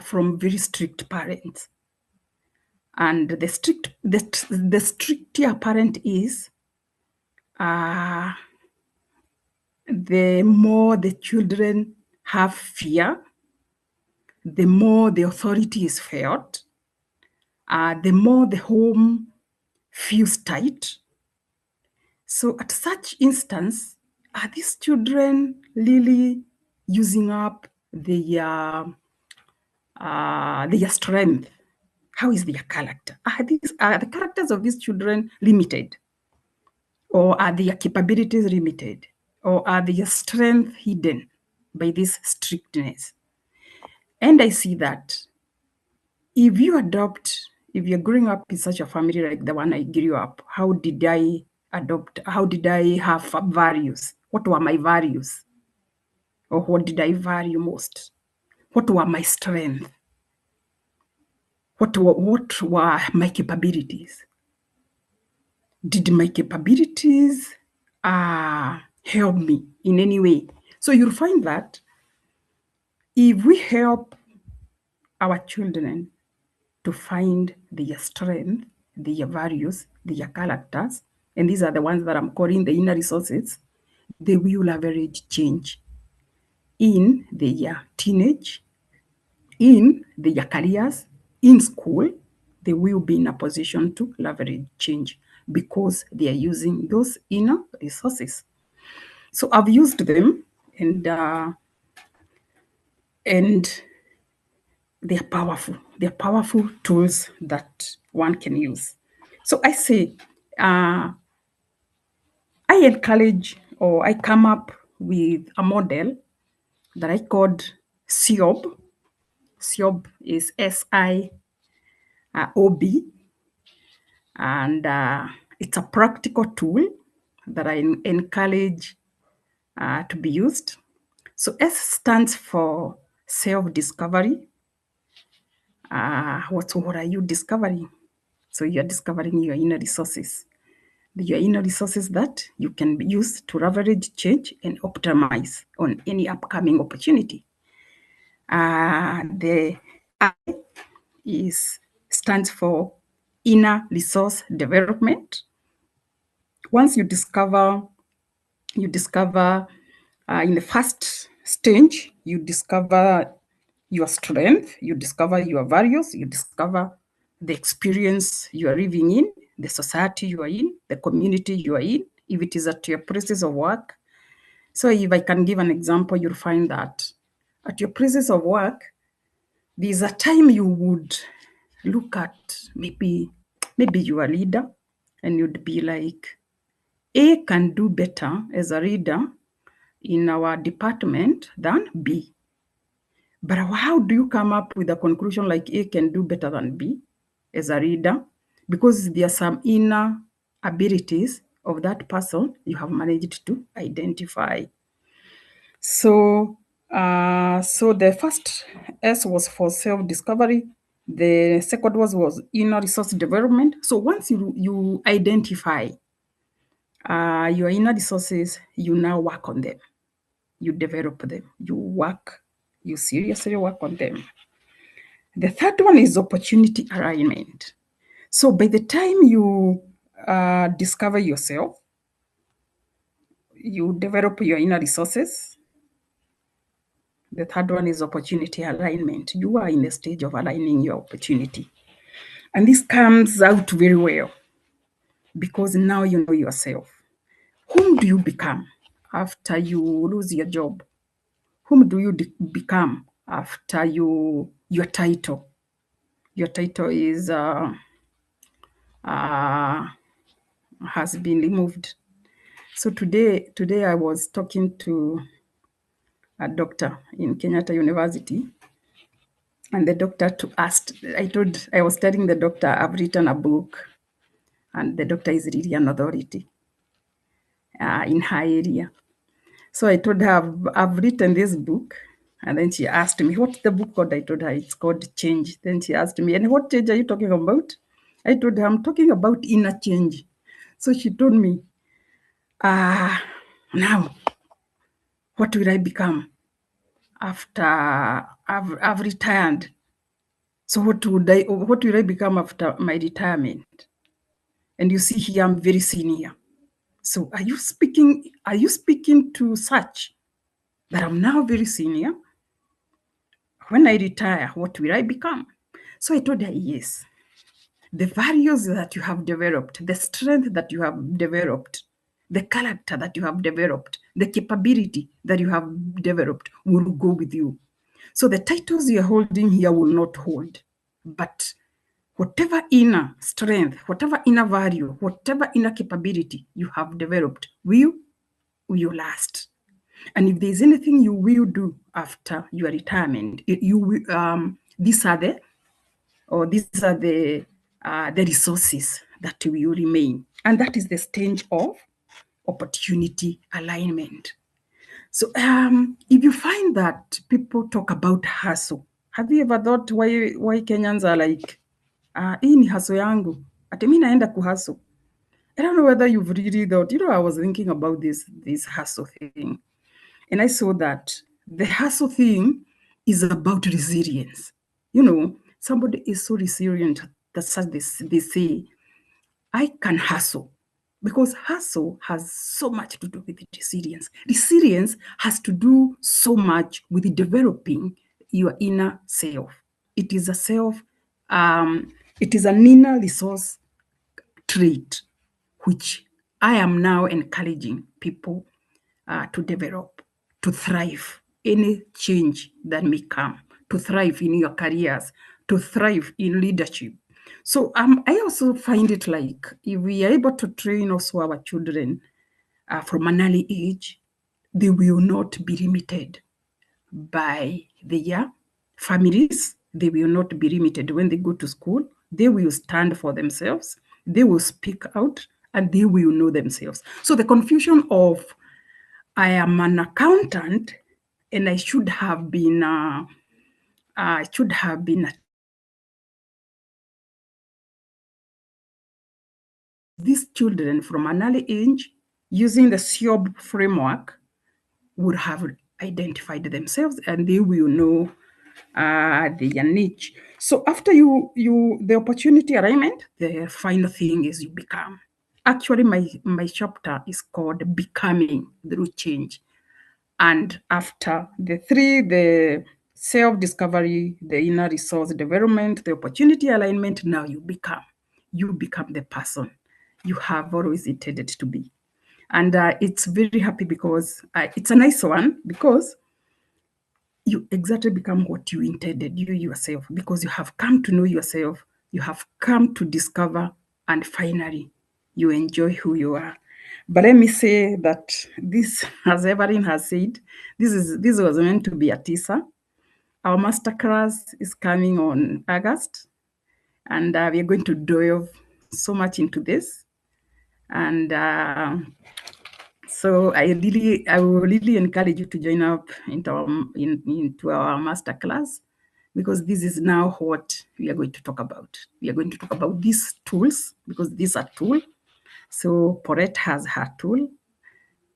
from very strict parents. And the stricter parent is, the more the children have fear, the more the authority is felt, the more the home feels tight. So at such instance, are these children really using up their strength? How is their character? Are the characters of these children limited? Or are their capabilities limited? Or are their strength hidden by this strictness? And I see that if you're growing up in such a family like the one I grew up, how did I have values? What were my values? Or what did I value most? What were my strengths? What were my capabilities? Did my capabilities help me in any way? So you'll find that if we help our children to find their strength, their values, their characters, and these are the ones that I'm calling the inner resources, they will leverage change in their teenage, in their careers, in school. They will be in a position to leverage change because they are using those inner resources. So I've used them, and they're powerful. They're powerful tools that one can use. So I say, I encourage, or I come up with a model that I called SIOB. SIOB is SIOB, and it's a practical tool that I encourage to be used. So S stands for self-discovery. What are you discovering? So you're discovering your inner resources. Your inner resources that you can use to leverage change and optimize on any upcoming opportunity. The I stands for inner resource development. Once you discover in the first stage, you discover your strength, you discover your values, you discover the experience you are living in, the society you are in, the community you are in, if it is at your places of work. So if I can give an example, you'll find that at your places of work, there's a time you would look at maybe you are a leader and you'd be like, A can do better as a leader in our department than B. But how do you come up with a conclusion like A can do better than B as a leader? Because there are some inner abilities of that person you have managed to identify. So, so the first S was for self-discovery. The second was inner resource development. So once you identify your inner resources, you now work on them. You develop them. You seriously work on them. The third one is opportunity alignment. So by the time you discover yourself, you develop your inner resources. The third one is opportunity alignment. You are in the stage of aligning your opportunity. And this comes out very well because now you know yourself. Whom do you become after you lose your job? Whom do you become after your title? Your title is has been removed. So today I was talking to a doctor in Kenyatta University, and the doctor asked. I was telling the doctor I've written a book, and the doctor is really an authority in her area. So I told her I've written this book. And then she asked me, what's the book called? I told her it's called Change. Then she asked me, and what change are you talking about? I told her I'm talking about inner change. So she told me, now, what will I become after I've retired? So what will I become after my retirement? And you see here, I'm very senior. So are you speaking to such that I'm now very senior? When I retire, what will I become? So I told her, yes. The values that you have developed, the strength that you have developed, the character that you have developed, the capability that you have developed will go with you. So the titles you're holding here will not hold. But whatever inner strength, whatever inner value, whatever inner capability you have developed will last. And if there's anything you will do after your retirement, these are the resources that will remain. And that is the stage of opportunity alignment. So if you find that people talk about hustle, have you ever thought why Kenyans are like, hii ni hustle yangu, ati mimi naenda kuhustle? I don't know whether you've really thought, I was thinking about this hustle thing. And I saw that the hustle thing is about resilience. Somebody is so resilient that they say, I can hustle. Because hustle has so much to do with resilience. Resilience has to do so much with developing your inner self. It is it is an inner resource trait, which I am now encouraging people to develop, to thrive, any change that may come, to thrive in your careers, to thrive in leadership. So I also find it like if we are able to train also our children from an early age, they will not be limited by their families. They will not be limited when they go to school. They will stand for themselves. They will speak out, and they will know themselves. So the confusion of I am an accountant and I should have been these children from an early age using the SIOB framework would have identified themselves and they will know their niche. So after the opportunity alignment, the final thing is you become. Actually, my chapter is called Becoming Through Change. And after the three, the self-discovery, the inner resource development, the opportunity alignment, now you become the person you have always intended to be. And it's very happy because it's a nice one, because you exactly become what you intended, you yourself, because you have come to know yourself, you have come to discover, and finally you enjoy who you are. But let me say that this, as Evelyne has said, this was meant to be a teaser. Our masterclass is coming on August, and we are going to delve so much into this. And so I will really encourage you to join up into our masterclass, because this is now what we are going to talk about. We are going to talk about these tools, because these are tools. So Polet has her tool.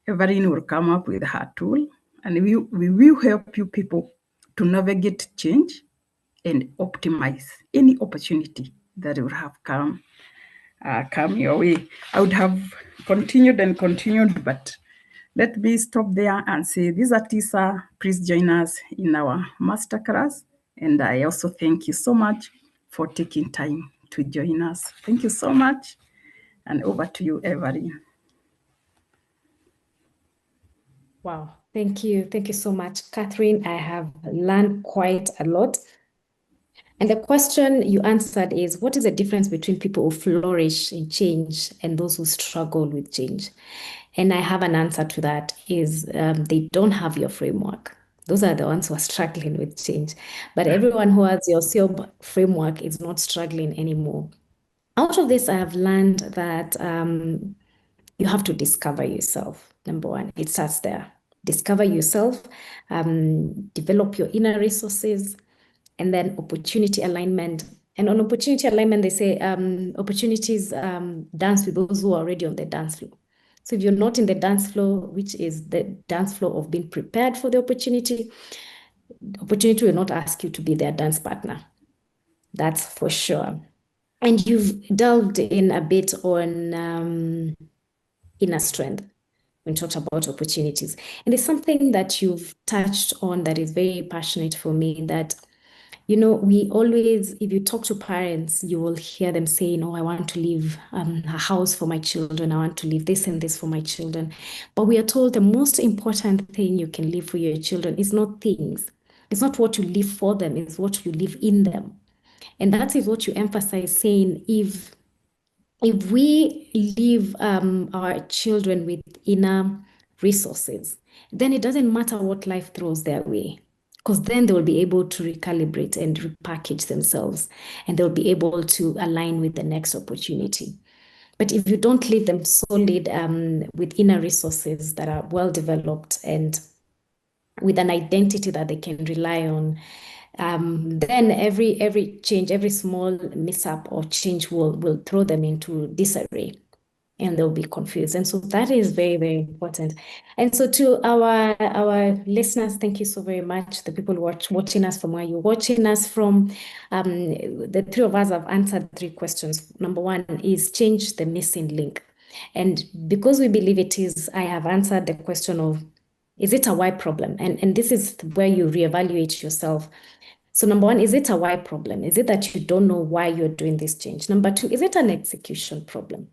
Evelyne will come up with her tool, and we will help you people to navigate change and optimize any opportunity that will have come your way. I would have continued and continued, but let me stop there and say, this is Atisa. Please join us in our masterclass. And I also thank you so much for taking time to join us. Thank you so much. And over to you, Evelyne. Wow, thank you. Thank you so much, Catherine. I have learned quite a lot. And the question you answered is, what is the difference between people who flourish in change and those who struggle with change? And I have an answer to that is they don't have your framework. Those are the ones who are struggling with change. But everyone who has your SEOB framework is not struggling anymore. Out of this, I have learned that you have to discover yourself. Number one, it starts there. Discover yourself, develop your inner resources, and then opportunity alignment. And on opportunity alignment, they say opportunities dance with those who are already on the dance floor. So if you're not in the dance floor, which is the dance floor of being prepared for the opportunity will not ask you to be their dance partner. That's for sure. And you've delved in a bit on inner strength when talked about opportunities. And there's something that you've touched on that is very passionate for me, that we always, if you talk to parents, you will hear them saying, oh, I want to leave a house for my children. I want to leave this and this for my children. But we are told the most important thing you can leave for your children is not things. It's not what you leave for them, it's what you leave in them. And that is what you emphasize, saying if we leave our children with inner resources, then it doesn't matter what life throws their way, because then they will be able to recalibrate and repackage themselves, and they'll be able to align with the next opportunity. But if you don't leave them solid with inner resources that are well developed and with an identity that they can rely on, then every change, every small mishap or change will throw them into disarray, and they'll be confused. And so that is very, very important. And so to our listeners, thank you so very much. The people watching us from where you're watching us from, the three of us have answered three questions. Number one is change the missing link. And because we believe it is, I have answered the question of, is it a why problem? And this is where you reevaluate yourself. So number one, is it a why problem? Is it that you don't know why you're doing this change? Number two, is it an execution problem?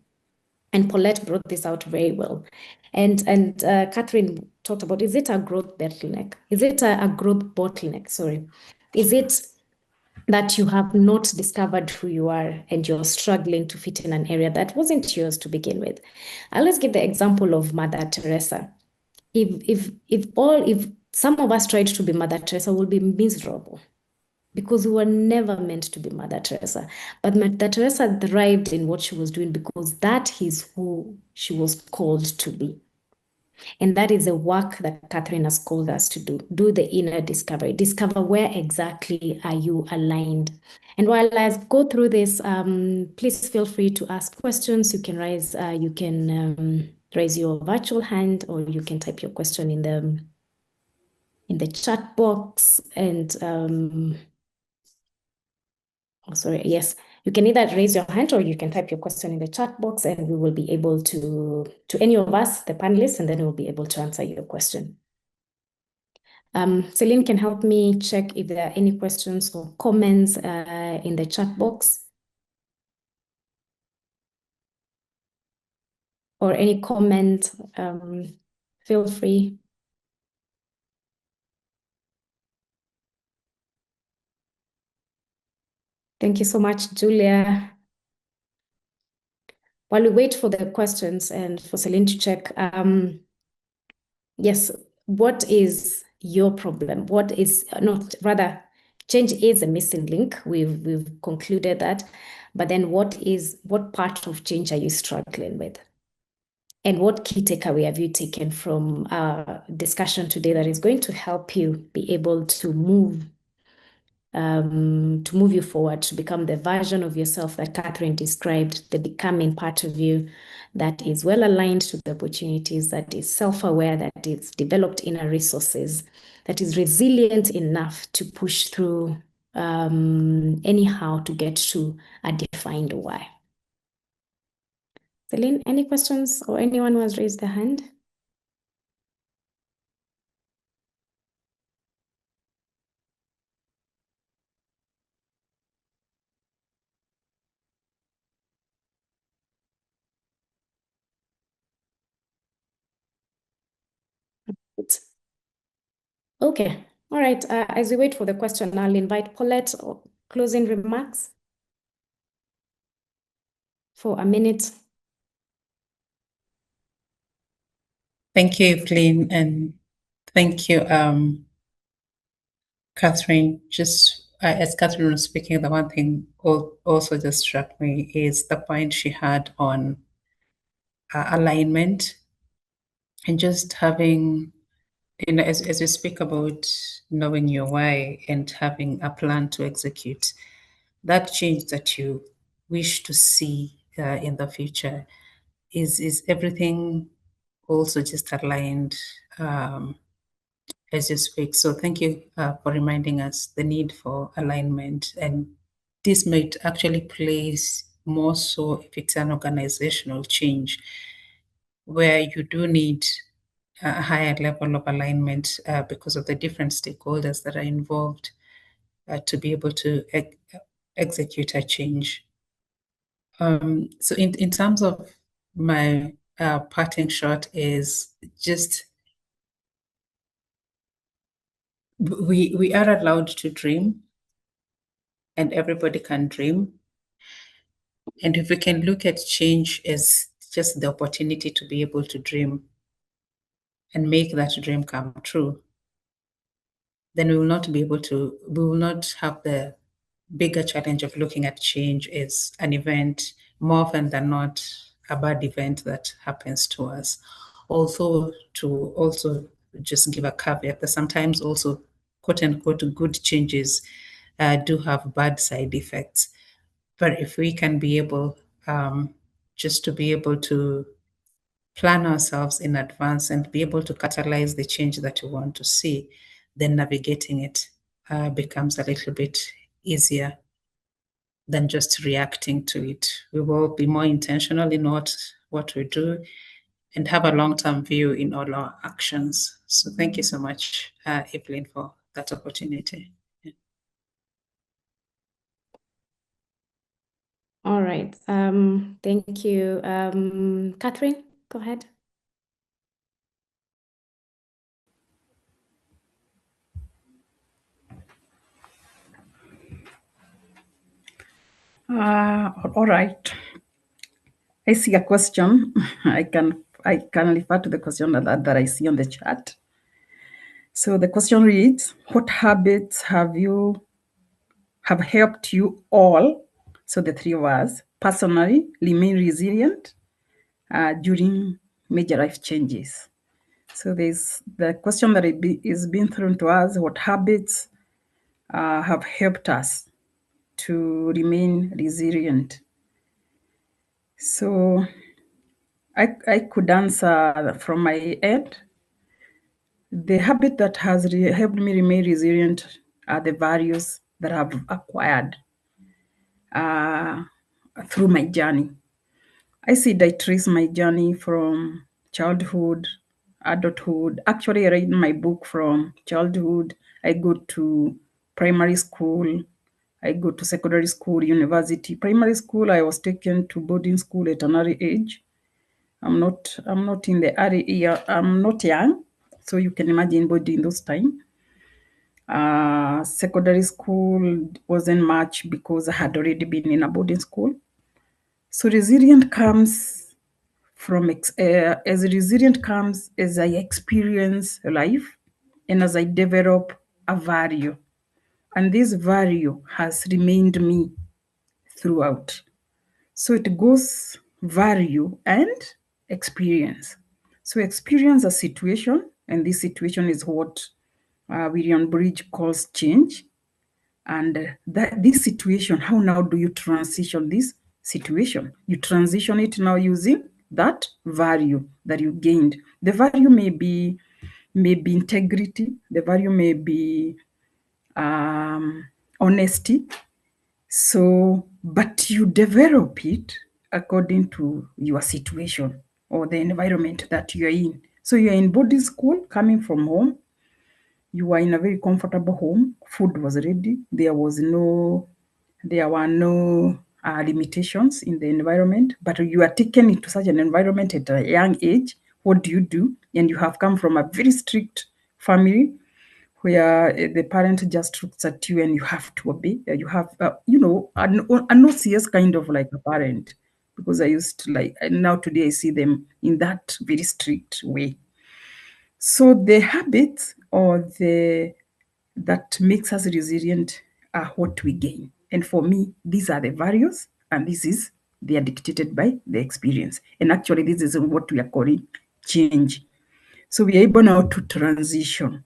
And Polet brought this out very well. And Catherine talked about, is it a growth bottleneck? Is it a growth bottleneck? Sorry. Is it that you have not discovered who you are and you're struggling to fit in an area that wasn't yours to begin with? I'll just give the example of Mother Teresa. If some of us tried to be Mother Teresa, we'll be miserable, because we were never meant to be Mother Teresa. But Mother Teresa thrived in what she was doing because that is who she was called to be. And that is the work that Catherine has called us to do. Do the inner discovery. Discover where exactly are you aligned. And while I go through this, please feel free to ask questions. You can raise your virtual hand, or you can type your question in the chat box. And sorry, yes, you can either raise your hand or you can type your question in the chat box, and we will be able to any of us, the panelists, and then we'll be able to answer your question. Celine can help me check if there are any questions or comments in the chat box. Or any comment, feel free. Thank you so much, Julia. While we wait for the questions and for Celine to check, yes, what is your problem? What is not rather change is a missing link. We've concluded that, but then what part of change are you struggling with? And what key takeaway have you taken from our discussion today that is going to help you be able to move you forward to become the version of yourself that Catherine described, the becoming part of you that is well aligned to the opportunities, that is self-aware, that is developed inner resources, that is resilient enough to push through anyhow to get to a defined why. Celine, any questions or anyone who has raised their hand? Okay, all right. As we wait for the question, I'll invite Polet or closing remarks for a minute. Thank you, Evelyne, and thank you, Catherine. Just as Catherine was speaking, the one thing also just struck me is the point she had on alignment and just having, as you speak about knowing your why and having a plan to execute that change that you wish to see in the future. Is everything also just aligned as you speak? So thank you for reminding us the need for alignment, and this might actually place more so if it's an organizational change where you do need a higher level of alignment because of the different stakeholders that are involved to be able to execute a change. So in terms of my parting shot is just we are allowed to dream, and everybody can dream. And if we can look at change as just the opportunity to be able to dream and make that dream come true, then we will not have the bigger challenge of looking at change as an event, more often than not, a bad event that happens to us. Although, to also just give a caveat that sometimes also, quote unquote, good changes do have bad side effects. But if we can be able just to be able to plan ourselves in advance and be able to catalyze the change that we want to see, then navigating it becomes a little bit easier than just reacting to it. We will be more intentional in what we do and have a long-term view in all our actions. So thank you so much, Evelyne, for that opportunity. Yeah. All right. Thank you. Catherine, go ahead. All right. I see a question. I can refer to the question that I see on the chat. So the question reads, what habits have helped you all, so the three of us, personally remain resilient during major life changes? So there's the question that is being thrown to us, what habits have helped us to remain resilient? So I could answer from my end. The habit that has helped me remain resilient are the values that I've acquired through my journey. I trace my journey from childhood adulthood. Actually, I read my book from childhood. I go to primary school. I go to secondary school, university. Primary school, I was taken to boarding school at an early age. I'm not in the early year. I'm not young, so you can imagine boarding those time. Secondary school wasn't much because I had already been in a boarding school. So resilient comes as resilient comes as I experience life and as I develop a value. And this value has remained me throughout. So it goes value and experience. So experience a situation, and this situation is what William Bridge calls change. And that this situation, how now do you transition this situation? You transition it now using that value that you gained. The value may be integrity. The value may be honesty. So, but you develop it according to your situation or the environment that you're in. So you're in boarding school, coming from home. You were in a very comfortable home. Food was ready. There were no limitations in the environment. But you are taken into such an environment at a young age. What do? And you have come from a very strict family where the parent just looks at you and you have to obey. You have, an OCS kind of like a parent, because I used to like, and now today I see them in that very strict way. So the habits that makes us resilient are what we gain. And for me, these are the values, and they are dictated by the experience. And actually, this is what we are calling change. So we are able now to transition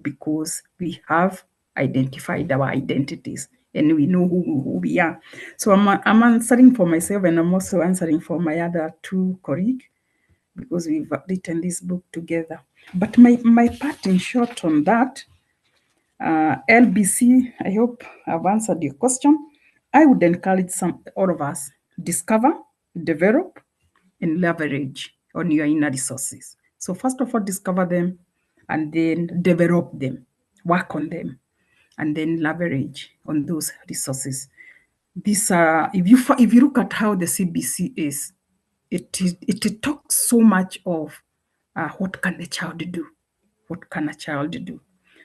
because we have identified our identities and we know who we are. So I'm answering for myself, and I'm also answering for my other two colleagues because we've written this book together. But my part in short on that, LBC, I hope I've answered your question. I would encourage all of us, discover, develop, and leverage on your inner resources. So first of all, discover them and then develop them, work on them, and then leverage on those resources. These are, if you look at how the CBC is, it talks so much of what can the child do? What can a child do?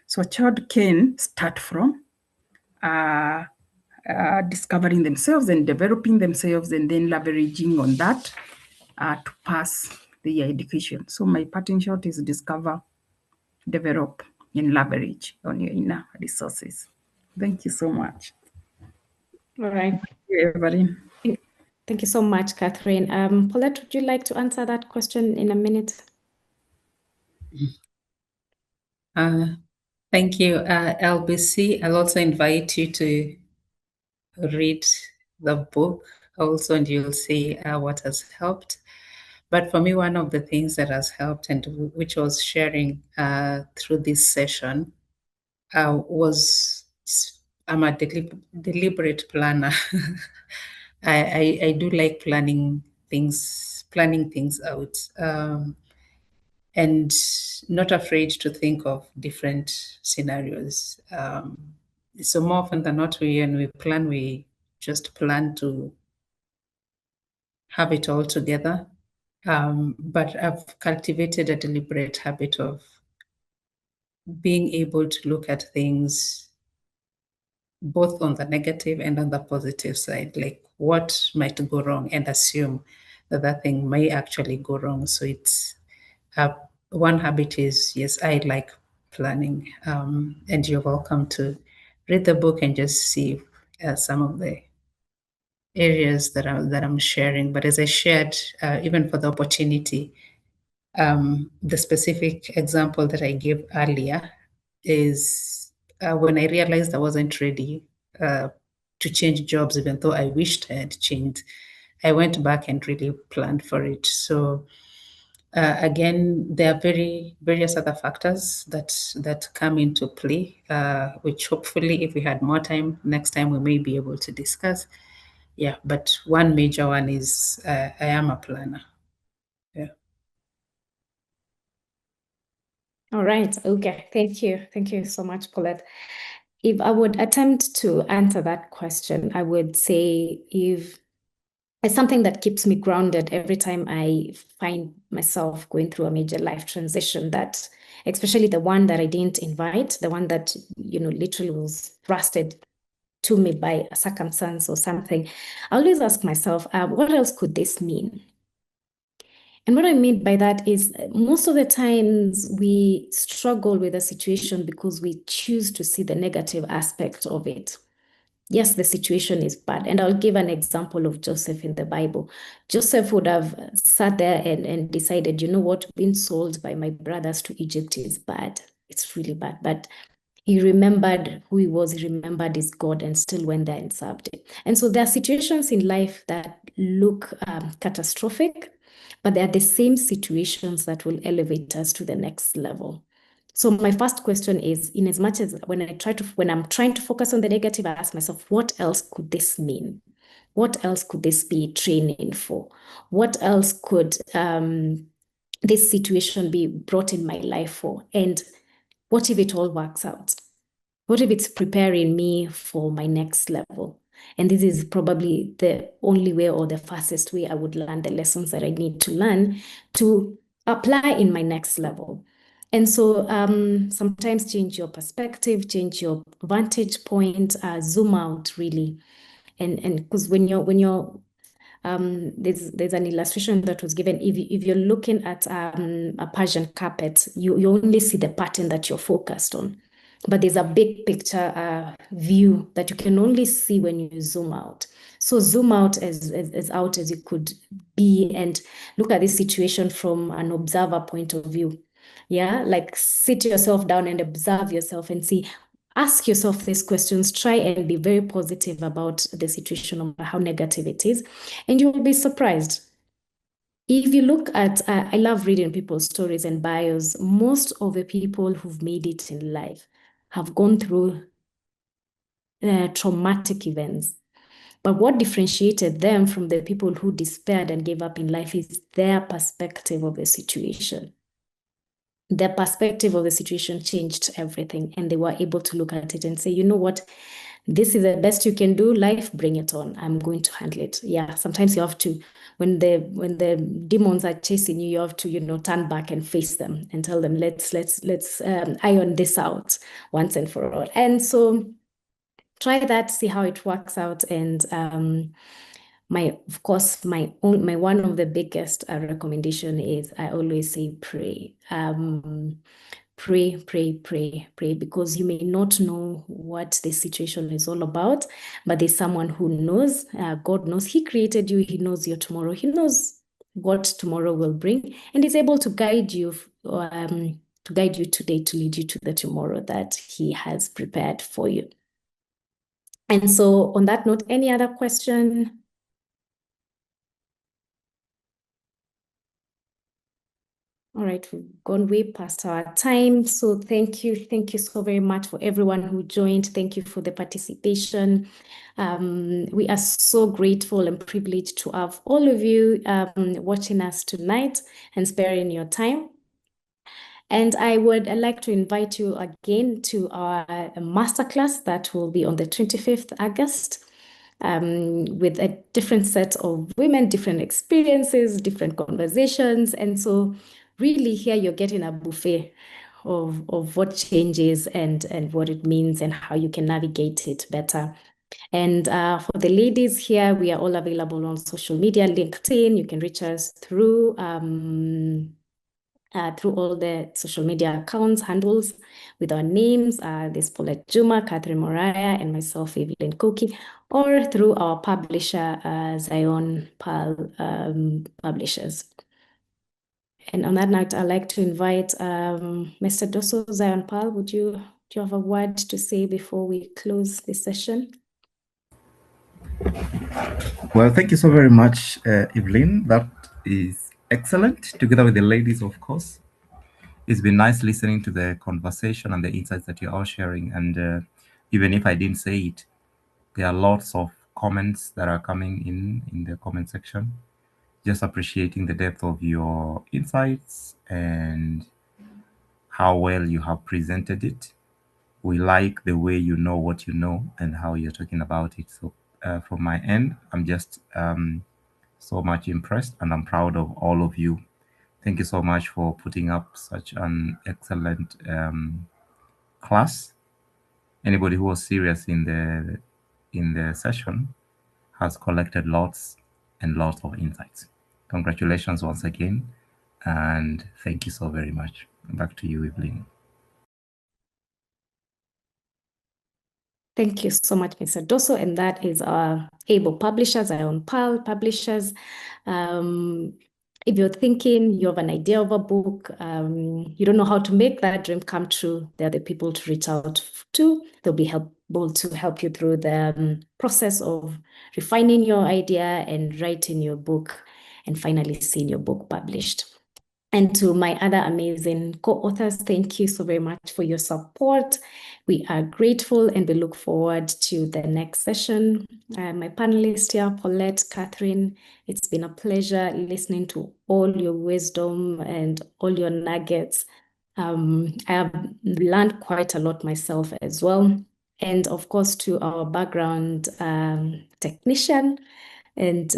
So a child can start from discovering themselves and developing themselves, and then leveraging on that to pass their education. So my parting shot is discover, develop, and leverage on your inner resources. Thank you so much. All right. Thank you, Evelyne. Thank you so much, Catherine. Polet, would you like to answer that question in a minute? Thank you, LBC. I'll also invite you to read the book also, and you'll see what has helped. But for me, one of the things that has helped, and which I was sharing through this session, was I'm a deliberate planner. I do like planning things out, and not afraid to think of different scenarios. So more often than not, when we plan, we just plan to have it all together. But I've cultivated a deliberate habit of being able to look at things both on the negative and on the positive side, like what might go wrong, and assume that that thing may actually go wrong. So it's one habit is, yes, I like planning, and you're welcome to read the book and just see some of the areas that I'm sharing. But as I shared, even for the opportunity, the specific example that I gave earlier is when I realized I wasn't ready to change jobs, even though I wished I had changed, I went back and really planned for it. So again, there are various other factors that come into play, which hopefully, if we had more time next time, we may be able to discuss. Yeah, but one major one is I am a planner. Yeah. All right. Okay. Thank you. Thank you so much, Paulette. If I would attempt to answer that question, I would say if it's something that keeps me grounded every time I find myself going through a major life transition, that especially the one that I didn't invite, the one that, literally was thrusted to me by a circumstance or something. I always ask myself, what else could this mean? And what I mean by that is most of the times we struggle with a situation because we choose to see the negative aspect of it. Yes, the situation is bad. And I'll give an example of Joseph in the Bible. Joseph would have sat there and decided, you know what, being sold by my brothers to Egypt is bad. It's really bad. But he remembered who he was, he remembered his God, and still went there and served him. And so there are situations in life that look catastrophic, but they are the same situations that will elevate us to the next level. So my first question is, in as much as when I'm trying to focus on the negative, I ask myself, what else could this mean? What else could this be training for? What else could this situation be brought in my life for? And what if it all works out? What if it's preparing me for my next level? And this is probably the only way or the fastest way I would learn the lessons that I need to learn to apply in my next level. And so sometimes change your perspective, change your vantage point, zoom out really. And because there's an illustration that was given. If you're looking at a Persian carpet, you only see the pattern that you're focused on. But there's a big picture view that you can only see when you zoom out. So zoom out as out as you could be and look at this situation from an observer point of view. Yeah, like sit yourself down and observe yourself and see. Ask yourself these questions. Try and be very positive about the situation, no matter how negative it is, and you will be surprised. If you look at, I love reading people's stories and bios. Most of the people who've made it in life have gone through traumatic events. But what differentiated them from the people who despaired and gave up in life is their perspective of the situation. Their perspective of the situation changed everything, and they were able to look at it and say, you know what, this is the best you can do. Life, bring it on. I'm going to handle it. Yeah, sometimes you have to, when the demons are chasing you, you have to, turn back and face them and tell them, let's iron this out once and for all. And so try that, see how it works out. And of course, my one of the biggest recommendation is I always say pray. Pray, pray, pray, pray, because you may not know what the situation is all about, but there's someone who knows. God knows. He created you. He knows your tomorrow. He knows what tomorrow will bring, and is able to guide you today to lead you to the tomorrow that He has prepared for you. And so on that note, any other question? All right, we've gone way past our time. So thank you. Thank you so very much for everyone who joined. Thank you for the participation. We are so grateful and privileged to have all of you watching us tonight and sparing your time. And I would like to invite you again to our masterclass that will be on the 25th August. With a different set of women, different experiences, different conversations. And so really here you're getting a buffet of what changes and what it means and how you can navigate it better. And for the ladies here, we are all available on social media, LinkedIn. You can reach us through all the social media accounts, handles with our names. There's Polet Juma, Catherine Muraya, and myself, Evelyne Koki, or through our publisher, Zion Pearl Publishers. And on that note, I'd like to invite Mr. Dosso, Zion Pearl. Do you have a word to say before we close this session? Well, thank you so very much, Evelyne. That is excellent, together with the ladies, of course. It's been nice listening to the conversation and the insights that you're all sharing. And even if I didn't say it, there are lots of comments that are coming in the comment section. Just appreciating the depth of your insights and how well you have presented it. We like the way you know what you know and how you're talking about it. So from my end, I'm just so much impressed, and I'm proud of all of you. Thank you so much for putting up such an excellent class. Anybody who was serious in the session has collected lots and lots of insights. Congratulations once again, and thank you so very much. Back to you, Evelyne. Thank you so much, Mr. Dosso. And that is our Able Publishers, our own PAL publishers. If you're thinking you have an idea of a book, you don't know how to make that dream come true, they're the people to reach out to. They'll be able to help you through the process of refining your idea and writing your book and finally seeing your book published. And to my other amazing co-authors, thank you so very much for your support. We are grateful and we look forward to the next session. My panelists here, Polet, Catherine, it's been a pleasure listening to all your wisdom and all your nuggets. I have learned quite a lot myself as well. And of course, to our background technician and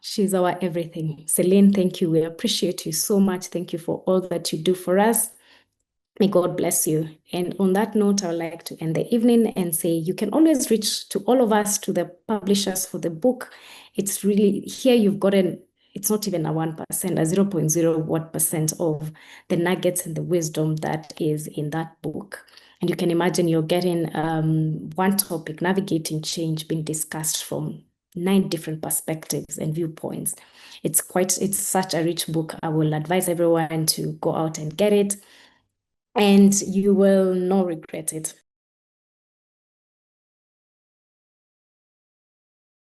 she's our everything. Celine, thank you. We appreciate you so much. Thank you for all that you do for us. May God bless you. And on that note, I would like to end the evening and say you can always reach to all of us, to the publishers for the book. It's really, here you've gotten, it's not even a 1%, a 0.01% of the nuggets and the wisdom that is in that book. And you can imagine you're getting one topic, navigating change, being discussed from 9 different perspectives and viewpoints. It's such a rich book. I will advise everyone to go out and get it, and you will not regret it.